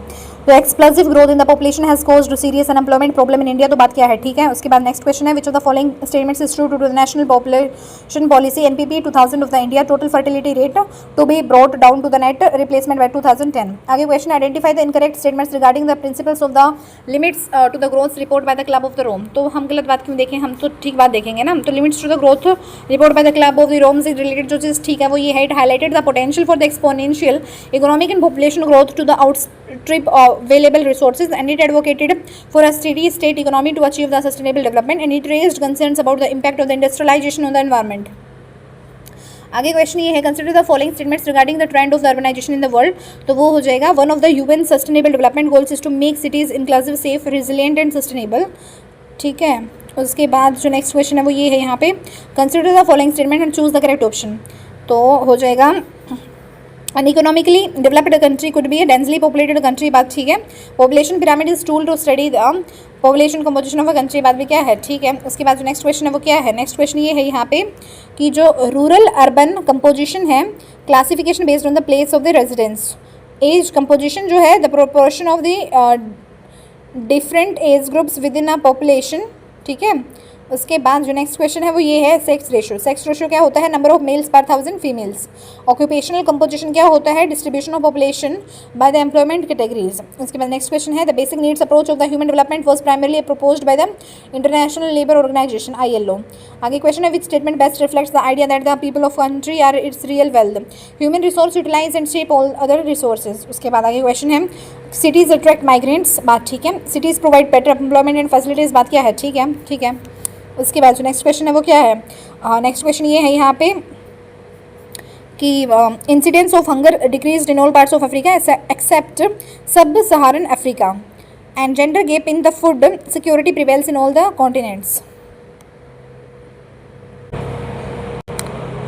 तो explosive growth in the population has caused serious unemployment problem in India. तो बात क्या है? ठीक है. उसके बाद नेक्स्ट क्वेश्चन है which of the following statements is true to the national population policy NPP 2000 of the India total fertility rate to be brought down to the net replacement by 2010. आगे question identify the incorrect statements regarding the principles of the limits to the growth report by the club of the Rome. तो हम गलत बात क्यों देखें? हम तो ठीक बात देखेंगे ना. तो limits to the growth report by the club of the Rome से रिलेटेड जो चीज़ ठीक है वो ये है. It highlighted the potential for the exponential economic and population growth to the outstrip available resources and it advocated for a steady state economy to achieve the sustainable development and it raised concerns about the impact of the industrialization on the environment. आगे question ये है consider the following statements regarding the trend of the urbanization in the world. तो वो हो जाएगा one of the UN sustainable development goals is to make cities inclusive safe resilient and sustainable. ठीक है. उसके बाद जो नेक्स्ट क्वेश्चन है वो ये है यहाँ पे consider the following statement and choose the correct option. तो हो जाएगा An economically developed country could be a densely populated country. बात ठीक है. Population pyramid is tool to study the population composition of a country. बात भी क्या है? ठीक है. उसके बाद जो नेक्स्ट क्वेश्चन है वो क्या है? नेक्स्ट क्वेश्चन ये है यहाँ पे कि जो रूरल अर्बन कंपोजिशन है classification based on the place of the residence. Age composition जो है the proportion of the different age groups within a population. ठीक है. उसके बाद जो नेक्स्ट क्वेश्चन है वो ये है सेक्स रेशियो। सेक्स रेशियो क्या होता है? नंबर ऑफ मेल्स पर 1000 फीमेल्स। ऑक्यूपेशनल कंपोजिशन क्या होता है? Distribution of population by the employment categories. उसके बाद नेक्स्ट क्वेश्चन है the basic needs approach of the human development was primarily proposed by the international labour organization ILO। आगे question है which statement best reflects the idea that the people of country are its real wealth. Human resource utilize and shape all other resources. उसके बाद आगे question है cities attract migrants, बात ठीक है। Cities provide better employment and facilities, बात क्या है? ठीक है, ठीक है। उसके बाद जो नेक्स्ट क्वेश्चन है वो क्या है? नेक्स्ट क्वेश्चन ये है यहाँ पे कि incidence of hunger decrease in all parts of Africa except sub Saharan Africa and gender gap in the food security prevails in all the continents.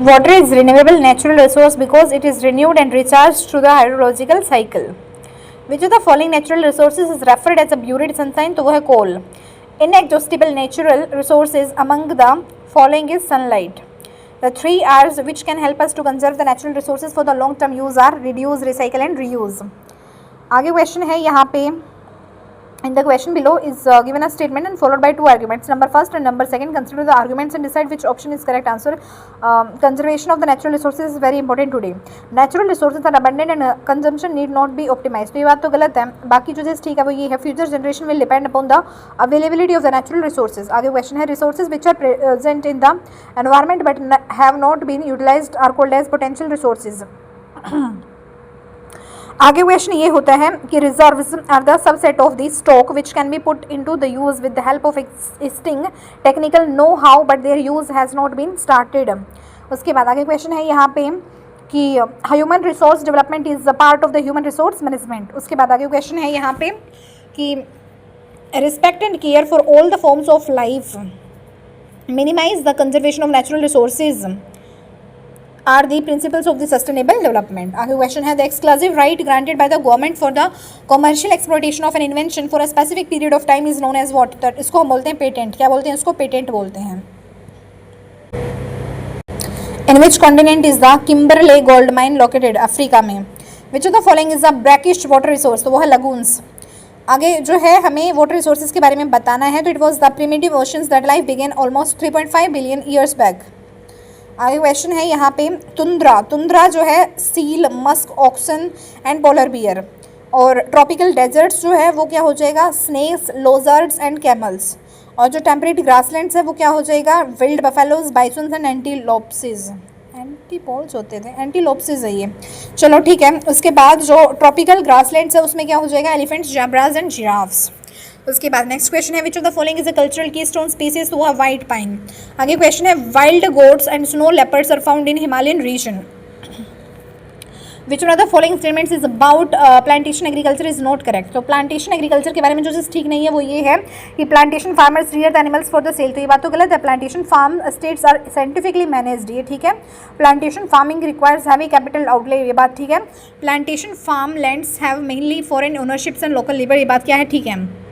Water is renewable natural resource because it is renewed and recharged through the hydrological cycle. Which of the following natural resources is referred as a buried sunshine? तो वो है coal. Inexhaustible natural resources among the following is sunlight. The 3 R's which can help us to conserve the natural resources for the long term use are reduce, recycle and reuse. आगे question है यहाँ पे in the question below is given a statement and followed by 2 arguments. Number first and number second, consider the arguments and decide which option is correct answer. Conservation of the natural resources is very important today. Natural resources are abundant and consumption need not be optimized. तो ये बात तो गलत है। बाकी जो चीज़ ठीक है वो ये है future generation will depend upon the availability of the natural resources. आगे question है resources which are present in the environment but have not been utilized are called as potential resources. आगे क्वेश्चन ये होता है कि reserves are the subset of the stock which can be put into the use with the help of existing technical know how but their use has not been started. उसके बाद आगे question है यहाँ पे कि human resource development is a part of the human resource management. उसके बाद आगे क्वेश्चन है यहाँ पे कि respect and care for all the forms of life minimize the conservation of natural resources are the principles of the sustainable development. आगे question है the exclusive right granted by the government for the commercial exploitation of an invention for a specific period of time is known as what? तो इसको हम बोलते हैं patent. क्या बोलते हैं इसको? पेटेंट बोलते हैं। In which continent is the Kimberley gold mine located? Africa में। Which of the following is a brackish water resource? तो वो है lagoons। आगे जो है हमें वाटर रिसोर्सेज के बारे में बताना है तो it was the primitive oceans that life began almost 3.5 billion years back. आगे क्वेश्चन है यहाँ पे तुंद्रा। तुंद्रा जो है seal, musk, oxen and polar bear. और ट्रॉपिकल डेजर्ट्स जो है वो क्या हो जाएगा? Snakes, lizards and camels. और जो टेम्परेट ग्रासलैंड्स है वो क्या हो जाएगा? Wild buffaloes, bisons and antelopes. Antelopes होते थे, एंटीलोप्सिस है ये। चलो ठीक है। उसके बाद जो ट्रॉपिकल ग्रासलैंड्स है उसमें क्या हो जाएगा? Elephants, zebras and giraffes. उसके बाद नेक्स्ट क्वेश्चन है which of the following is a cultural keystone species? तो वो है व्हाइट पाइन। आगे क्वेश्चन है wild goats and snow leopards are found in Himalayan region. Which of the following statements is about plantation agriculture is not correct. तो plantation agriculture के बारे में जो चीज़ ठीक नहीं है वो ये है कि plantation farmers rear the animals for the sale. तो ये बात तो गलत है। Plantation farm states are scientifically managed, ये ठीक है। Plantation farming requires heavy capital outlay, ये बात ठीक है। Plantation farm lands have mainly foreign ownerships and local labour, ये बात क्या है? ठीक है।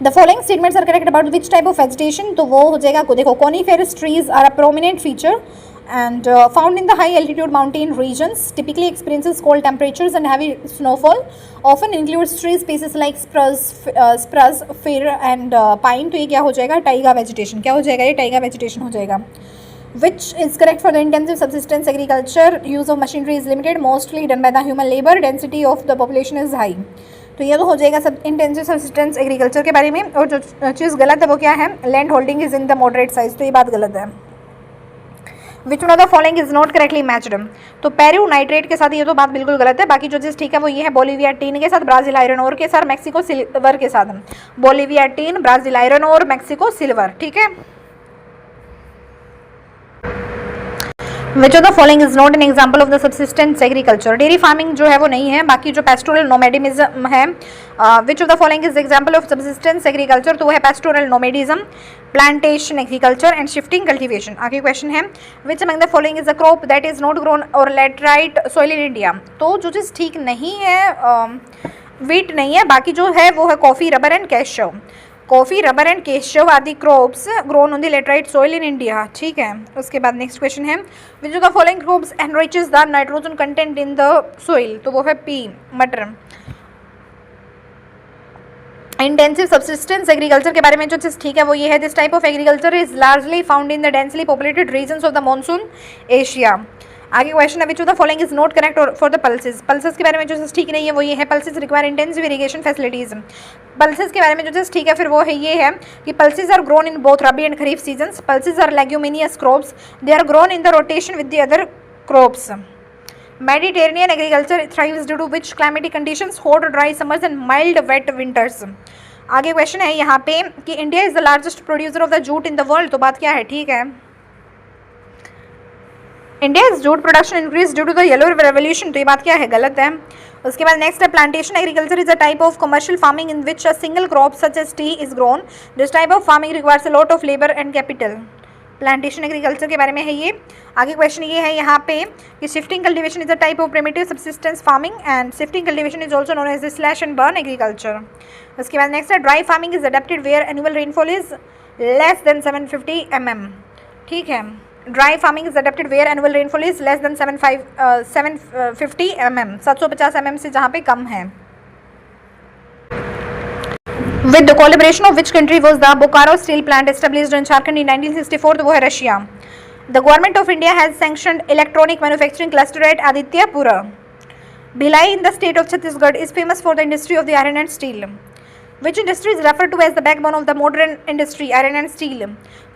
The following statements are correct about which type of vegetation? तो वो हो जाएगा, देखो coniferous trees are a prominent feature and found in the high altitude mountain regions, typically experiences cold temperatures and heavy snowfall, often includes tree species like spruce, fir and pine। तो ये क्या हो जाएगा? Tyga vegetation. क्या हो जाएगा? ये Tyga vegetation हो जाएगा। Which is correct for the intensive subsistence agriculture? Use of machinery is limited, mostly done by the human labor, density of the population is high। तो ये तो हो जाएगा सब इंटेंसिव सब्सिस्टेंस एग्रीकल्चर के बारे में। और जो चीज़ गलत है वो क्या है? Land holding is in the moderate size. तो ये बात गलत है। Which one of the following is not correctly matched? तो पेरू नाइट्रेट के साथ ये तो बात बिल्कुल गलत है। बाकी जो चीज़ ठीक है वो ये है बोलिविया टीन के साथ, ब्राज़ील आयरन ओर के साथ, मैक्सिको सिल्वर के साथ। Bolivia tin, Brazil iron ore, Mexico silver, ठीक है। Which of the following is not an example of the subsistence agriculture? Dairy farming जो है वो नहीं है। बाकी जो पेस्टोरल नोमेडिज्म है, which of the following is example of subsistence agriculture? तो वो है pastoral nomadism, plantation agriculture and shifting cultivation. आगे क्वेश्चन है which among the following is a crop that is not grown और लेटराइट सॉइल इन इंडिया? तो जो चीज़ ठीक नहीं है वीट नहीं है। बाकी जो है वो है coffee, rubber and cashew. Coffee, rubber and cashew आदि crops grown on the laterite soil in India, ठीक है। उसके बाद नेक्स्ट क्वेश्चन है which of the following crops enriches the nitrogen content in the soil? तो वो है पी, मटर। इंटेंसिव सब्सिस्टेंस एग्रीकल्चर के बारे में जो चीज़ ठीक है वो ये है, this type of agriculture is largely found in the densely populated regions of the monsoon Asia. आगे क्वेश्चन है, which of the following is not correct for the pulses. Pulses के बारे में जो चीज़ ठीक नहीं है वो ये है, pulses require intensive irrigation facilities. Pulses के बारे में जो चीज़ ठीक है फिर वो है ये है कि pulses are grown in both rabi and kharif seasons. Pulses are leguminous crops, they are grown in the rotation with the other crops. Mediterranean agriculture thrives due to which climatic conditions, hot dry summers and mild wet winters। आगे question है यहाँ पे कि India is the largest producer of the jute in the world, तो बात क्या है, ठीक है। India is jute production increase due to the yellow revolution, तो ये बात क्या है, गलत है। उसके बाद नेक्स्ट है, plantation agriculture is a type of commercial farming in which a single crop such as tea is grown. This type of farming requires a lot of labour and capital. Plantation agriculture के बारे में है ये। आगे question ये है यहाँ पे कि shifting cultivation is a type of primitive subsistence farming and shifting cultivation is also known as the slash and burn agriculture. उसके बाद नेक्स्ट है, dry farming is adapted where annual rainfall is less than 750 mm, ठीक है। Dry farming is adapted where annual rainfall is less than 750 mm, 750 mm से जहाँ पे कम है। With the collaboration of which country was the Bokaro steel plant established in Jharkhand in 1964? तो वो है Russia. The government of India has sanctioned electronic manufacturing cluster at Adityapura. Bhilai in the state of Chhattisgarh is famous for the industry of the iron and steel. Which industry is referred to as the backbone of the modern industry, iron and steel?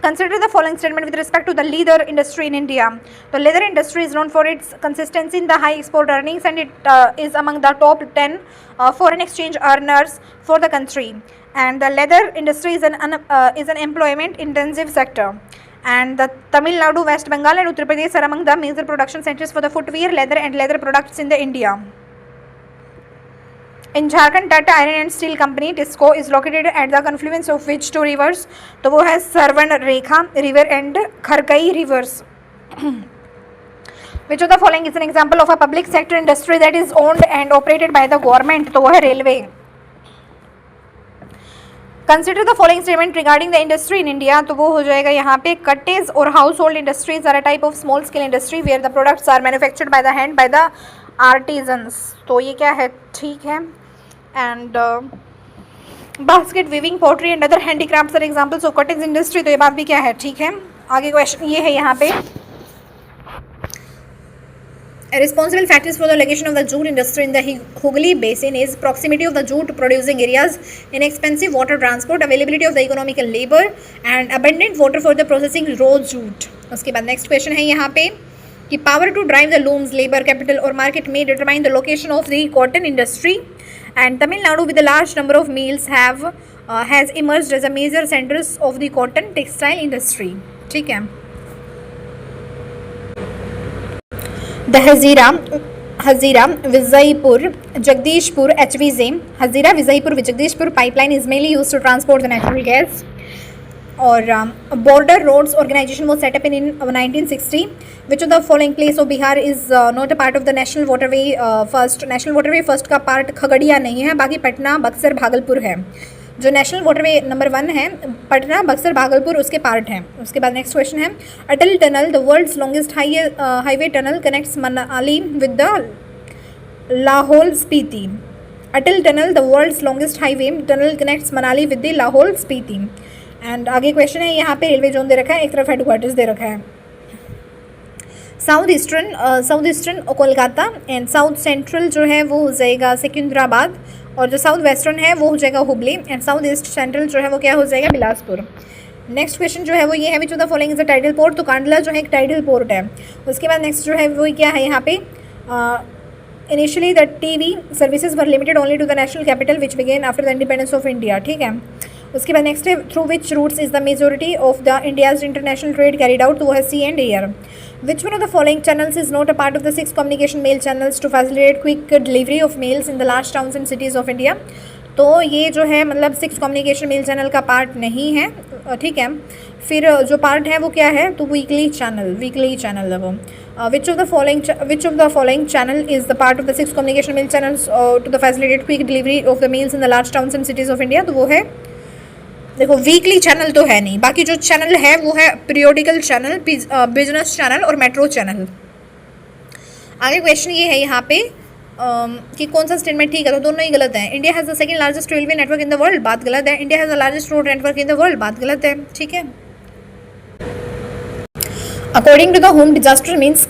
Consider the following statement with respect to the leather industry in India. The leather industry is known for its consistency in the high export earnings and it is among the top 10 foreign exchange earners for the country. And the leather industry is an employment intensive sector. And the Tamil Nadu, West Bengal and Uttar Pradesh are among the major production centers for the footwear, leather and leather products in the India. In Jharkhand, Tata Iron and Steel Company (TISCO) is located at the confluence of which two rivers? तो वो है सरवन रेखा river and Kharkai rivers. Which of the following is an example of a public sector industry that is owned and operated by the government? तो वो है railway. Consider the following statement regarding the industry in India. तो वो हो जाएगा यहाँ पे, cottage और household industries are a type of small scale industry where the products are manufactured by the hand by the artisans. तो ये क्या है, ठीक है। And basket weaving, pottery and other handicrafts are examples of cottage industry, तो ये बात भी क्या है, ठीक है। आगे क्वेश्चन ये है यहाँ पे, responsible factors for the location of the jute industry in the Hooghly Basin is proximity of the jute producing areas, inexpensive water transport, availability of the economical labor and abundant water for the processing raw jute. उसके बाद next question है यहाँ पे कि power to drive the looms, labor, capital or market may determine the location of the cotton industry. And Tamil Nadu with a large number of mills has emerged as a major centers of the cotton textile industry. ठीक है। The Hazira Vizaypur Jagdishpur HVZ Hazira Vizaypur Jagdishpur pipeline is mainly used to transport the natural gas. Or Border Roads Organization was set up in 1960. Which of the following place of Bihar is not a part of the National Waterway First? National Waterway First का part Khagaria नहीं है, बाकी पटना, बक्सर, भागलपुर है। जो national waterway number 1 है पटना, बक्सर, भागलपुर उसके part हैं। उसके बाद नेक्स्ट क्वेश्चन है, Atal tunnel the world's longest highway tunnel connects Manali with the Lahaul Spiti. Atal tunnel the world's longest highway tunnel connects Manali with the Lahaul Spiti. And आगे क्वेश्चन है, यहाँ पे रेलवे जोन दे रखा है, एक तरफ हेडक्वार्टर्स दे रखा है। South eastern Kolkata and south central जो है वो हो जाएगा सिकंदराबाद, और जो साउथ वेस्टर्न है वो हो जाएगा Hubli, and south east central जो है वो क्या हो जाएगा, बिलासपुर। नेक्स्ट क्वेश्चन जो है वो ये है, which of the following is a tidal port? तो कांडला जो है एक टाइडल पोर्ट है। उसके बाद नेक्स्ट जो है वो क्या है यहाँ पे, initially the TV services were limited only to the national capital which began after the independence of India, ठीक है। उसके बाद नेक्स्ट है, through which routes is the majority of the India's international trade carried out? तो वो है sea and air. Which one of the following channels is not a part of the 6 communication mail channels to facilitate quick delivery of mails in the large towns and cities of India? तो ये जो है मतलब 6 communication mail channel का part नहीं है, ठीक है। फिर जो पार्ट है वो क्या है, तो वीकली चैनल है वो। Which of the following channel is the part of the 6 communication mail channels to the facilitate quick delivery of the mails in the large towns and cities of India? तो वो है, देखो weekly channel तो है नहीं, बाकी जो channel है वो है पीरियोडिकल चैनल, बिजनेस चैनल और मेट्रो चैनल। आगे क्वेश्चन ये है यहाँ पे, कि कौन सा स्टेटमेंट ठीक है, तो दोनों ही गलत है। India has the second largest railway network in the world, बात गलत है। India has the largest road network in the world, बात गलत है। ठीक है। According to the home, disaster means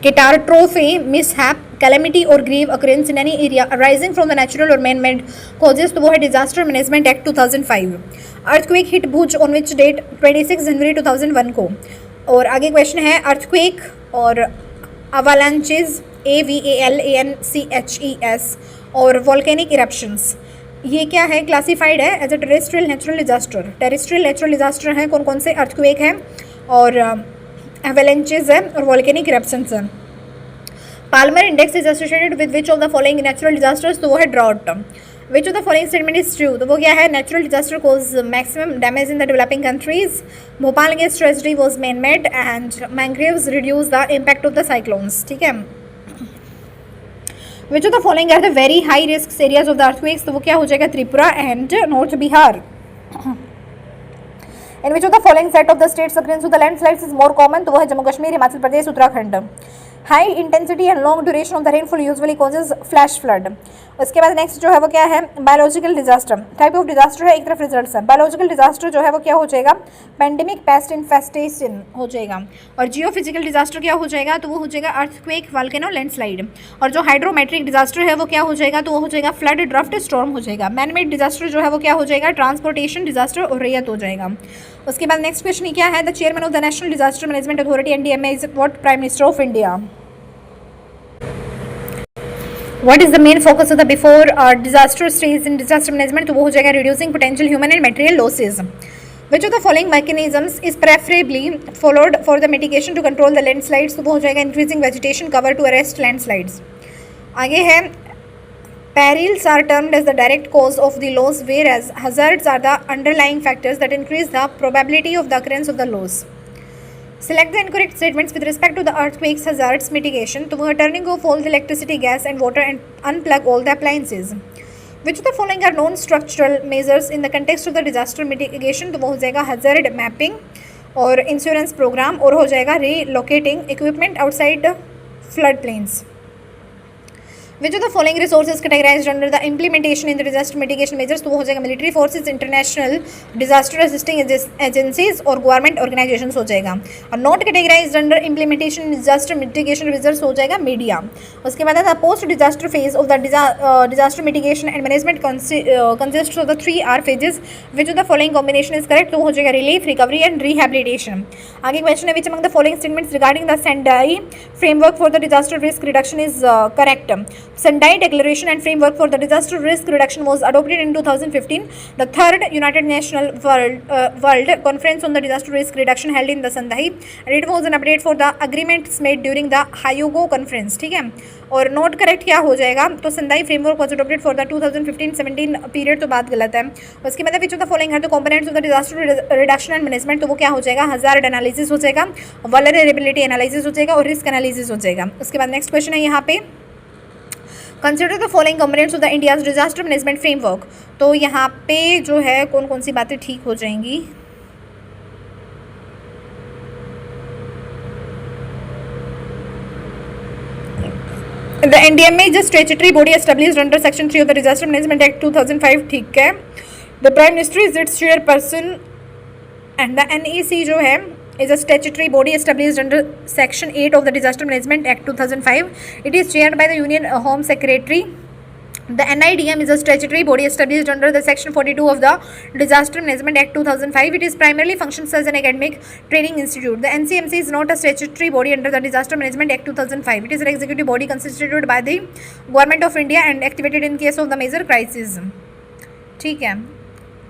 catastrophe, mishap, calamity or grave occurrence in any area arising from the natural or man-made causes, तो वो है disaster management act 2005। Earthquake hit Bhuj on which date, 26 जनवरी 2001 को। और आगे क्वेश्चन है earthquake और avalanches, AVALANCHES, और वॉल्केनिक इरप्शंस, ये क्या है, क्लासिफाइड है as a terrestrial natural disaster. Terrestrial natural disaster है कौन कौन से, अर्थक्वेक है और एवलांचेस है और वॉल्केनिक इरप्शंस है। Palmer index is associated with which of the following natural disasters, तो वो है ड्रॉट। विच of the following statement is true, तो वो क्या है, natural disaster cause maximum damage in the developing countries, Bhopal gas tragedy was man made, and mangroves reduce the impact of the cyclones. ठीक है। Which of the following are the very high risk areas of the earthquakes, तो वो क्या हो जाएगा, Tripura and north Bihar. In which of the following set of the states occurrence of the landslides is more common, तो वो है Jammu Kashmir, Himachal Pradesh, Uttarakhand. High intensity and long duration of the rainfall usually causes flash flood. उसके बाद नेक्स्ट जो है वो क्या है, biological disaster. Type of disaster है, एक तरफ रिजल्ट्स है। बायोलॉजिकल डिजास्टर जो है वो क्या हो जाएगा, पैंडेमिक, पेस्ट इन्फेस्टेशन हो जाएगा। और जियोफिजिकल डिजास्टर क्या हो जाएगा, तो वो हो जाएगा अर्थक्वेक, वोल्केनो, लैंडस्लाइड। और जो हाइड्रोमेट्रिक डिजास्टर है वो क्या हो जाएगा, तो वो हो जाएगा फ्लड, ड्राफ्ट, स्टॉर्म हो जाएगा। मैनमेड डिजास्टर जो है वो क्या हो जाएगा, ट्रांसपोर्टेशन डिजास्टर और रेयत हो जाएगा। उसके बाद नेक्स्ट क्वेश्चन क्या है, the chairman of the national disaster management authority NDMA is what, prime minister of India. What is the main focus of the before disaster stage in disaster management, तो वो हो जाएगा reducing potential human and material losses. Which of the following mechanisms is preferably followed for the mitigation to control the landslides, तो वो हो जाएगा increasing vegetation cover to arrest landslides. आगे है perils are termed as the direct cause of the loss, whereas hazards are the underlying factors that increase the probability of the occurrence of the loss. Select the incorrect statements with respect to the earthquakes hazards mitigation, तो वो turning off all the electricity, gas and water and unplug all the appliances. Which of the following are non-structural measures in the context of the disaster mitigation, तो वो हो जाएगा hazard mapping और insurance program, और हो जाएगा relocating equipment outside flood plains. Which of the following resources categorized under the implementation in the disaster mitigation measures, तो वो हो जाएगा military forces, international disaster assisting agencies और गवर्नमेंट ऑर्गेनाइजेशंस हो जाएगा। और not categorised under implementation in disaster mitigation measures हो जाएगा मीडिया। उसके बाद आता post disaster phase of the disaster mitigation and management consist of the 3R phases. Which of the following combination is correct, तो हो जाएगा रिलीफ, रिकवरी एंड रिहेबिलिटेशन। आगे question है, which among the following statements regarding the Sendai framework for the disaster risk reduction is correct. Sendai Declaration and Framework for the Disaster Risk Reduction was adopted in 2015. The third United Nations World Conference on the Disaster Risk Reduction held in the Sendai, and it was an update for the agreements made during the Hyogo Conference. ठीक है। और note correct क्या हो जाएगा, तो Sendai framework was adopted for the 2015-17 period, तो बात गलत है। उसके बाद which of the following are the components of the disaster reduction and management, तो वो क्या हो जाएगा, हजार्ड एनालिसिस हो जाएगा, वल्नरेबिलिटी एनालिसिस हो जाएगा और रिस्क एनालिसिस हो जाएगा। उसके बाद नेक्स्ट क्वेश्चन है यहाँ पे, consider the following components of the India's disaster management framework, तो यहाँ पे जो है कौन कौन सी बातें ठीक हो जाएंगी। The NDMA is a statutory body established under section 3 of the disaster management act 2005, ठीक है। The prime minister is it's chairperson and the NEC जो है is a statutory body established under Section 8 of the Disaster Management Act 2005. It is chaired by the Union Home Secretary. The NIDM is a statutory body established under the Section 42 of the Disaster Management Act 2005. It is primarily functions as an academic training institute. The NCMC is not a statutory body under the Disaster Management Act 2005. It is an executive body constituted by the Government of India and activated in case of the major crisis. ठीक है,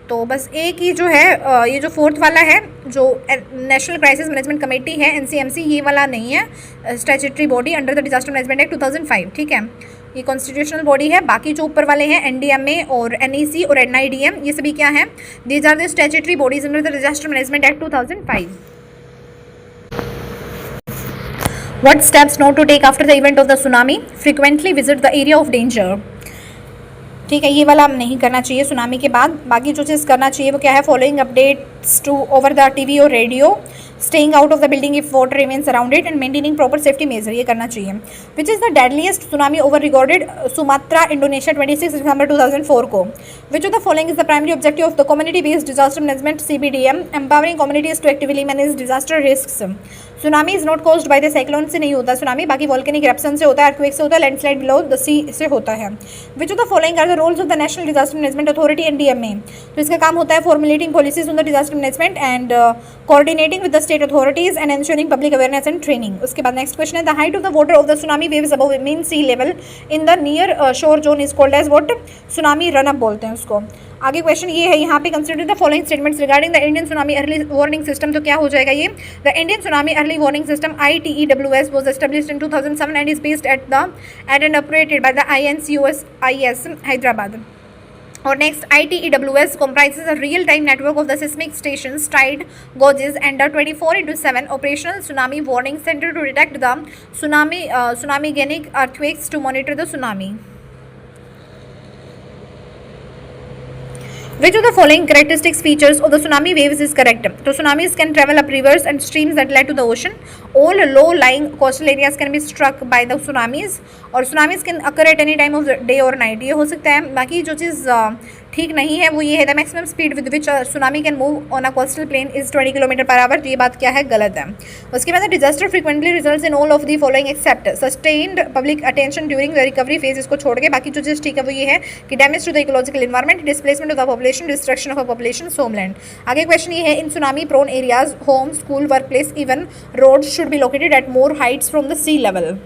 तो बस एक ही जो है ये जो fourth वाला है जो नेशनल क्राइसिस मैनेजमेंट कमेटी है NCMC, ये वाला नहीं है statutory body under the disaster management act 2005, ठीक है। ये कॉन्स्टिट्यूशनल बॉडी है। बाकी जो ऊपर वाले हैं NDMA और NEC और NIDM, ये सभी क्या हैं, these are the statutory bodies under the disaster management act 2005। What steps not to take after the event of the tsunami? Frequently visit the area of danger. ठीक है, ये वाला नहीं करना चाहिए सुनामी के बाद। बाकी जो चीज़ करना चाहिए वो क्या है, following updates to over the TV और radio, staying out of the building if water remains around it and maintaining proper safety measure, ये करना चाहिए। Which is the deadliest tsunami over recorded Sumatra Indonesia 26 दिसंबर 2004 को। Which of the following is the primary objective of the community based disaster management CBDM, empowering communities to actively manage disaster risks. Tsunami is not caused by the cyclone से नहीं होता tsunami, बाकी volcanic eruption से होता है, earthquake से होता है, लैंडस्लाइड बिलो द सी से होता है। Which of the following are the roles of the national disaster management authority and DMA, तो इसका काम होता है formulating policies on the disaster management and coordinating with the state authorities and ensuring public awareness and training। उसके बाद next question है the height of the water of the tsunami waves above mean sea level in the near shore zone is called as what, tsunami run up बोलते हैं उसको। आगे question ये है यहाँ पे consider the following statements regarding the Indian tsunami early warning system, तो क्या हो जाएगा ये, the Indian tsunami early warning system ITEWS was established in 2007 and is based at and operated by the INCOSIS Hyderabad। और next ITEWS comprises a real-time network of the seismic stations, tide gauges and a 24/7 operational tsunami warning center to detect the tsunamigenic earthquakes to monitor the tsunami। Which of the following characteristics features of the tsunami waves is correct? तो tsunamis can travel up rivers and streams that lead to the ocean. All low-lying coastal areas can be struck by the tsunamis. और tsunamis can occur at any time of the day or night, ये हो सकता है। बाकी जो चीज़ ठीक नहीं है वो ये है the maximum speed with which tsunami can move on a coastal plain is 20 km/h, तो ये बात क्या है, गलत है। उसके बाद disaster frequently results in all of the following except sustained public attention during the recovery phase, इसको छोड़ के बाकी जो चीज़ ठीक है वो ये है कि damage to the ecological environment, displacement of the population, destruction of a population, homeland. आगे क्वेश्चन ये है in tsunami prone areas home, school, work place, even road should be located at more heights from the sea level.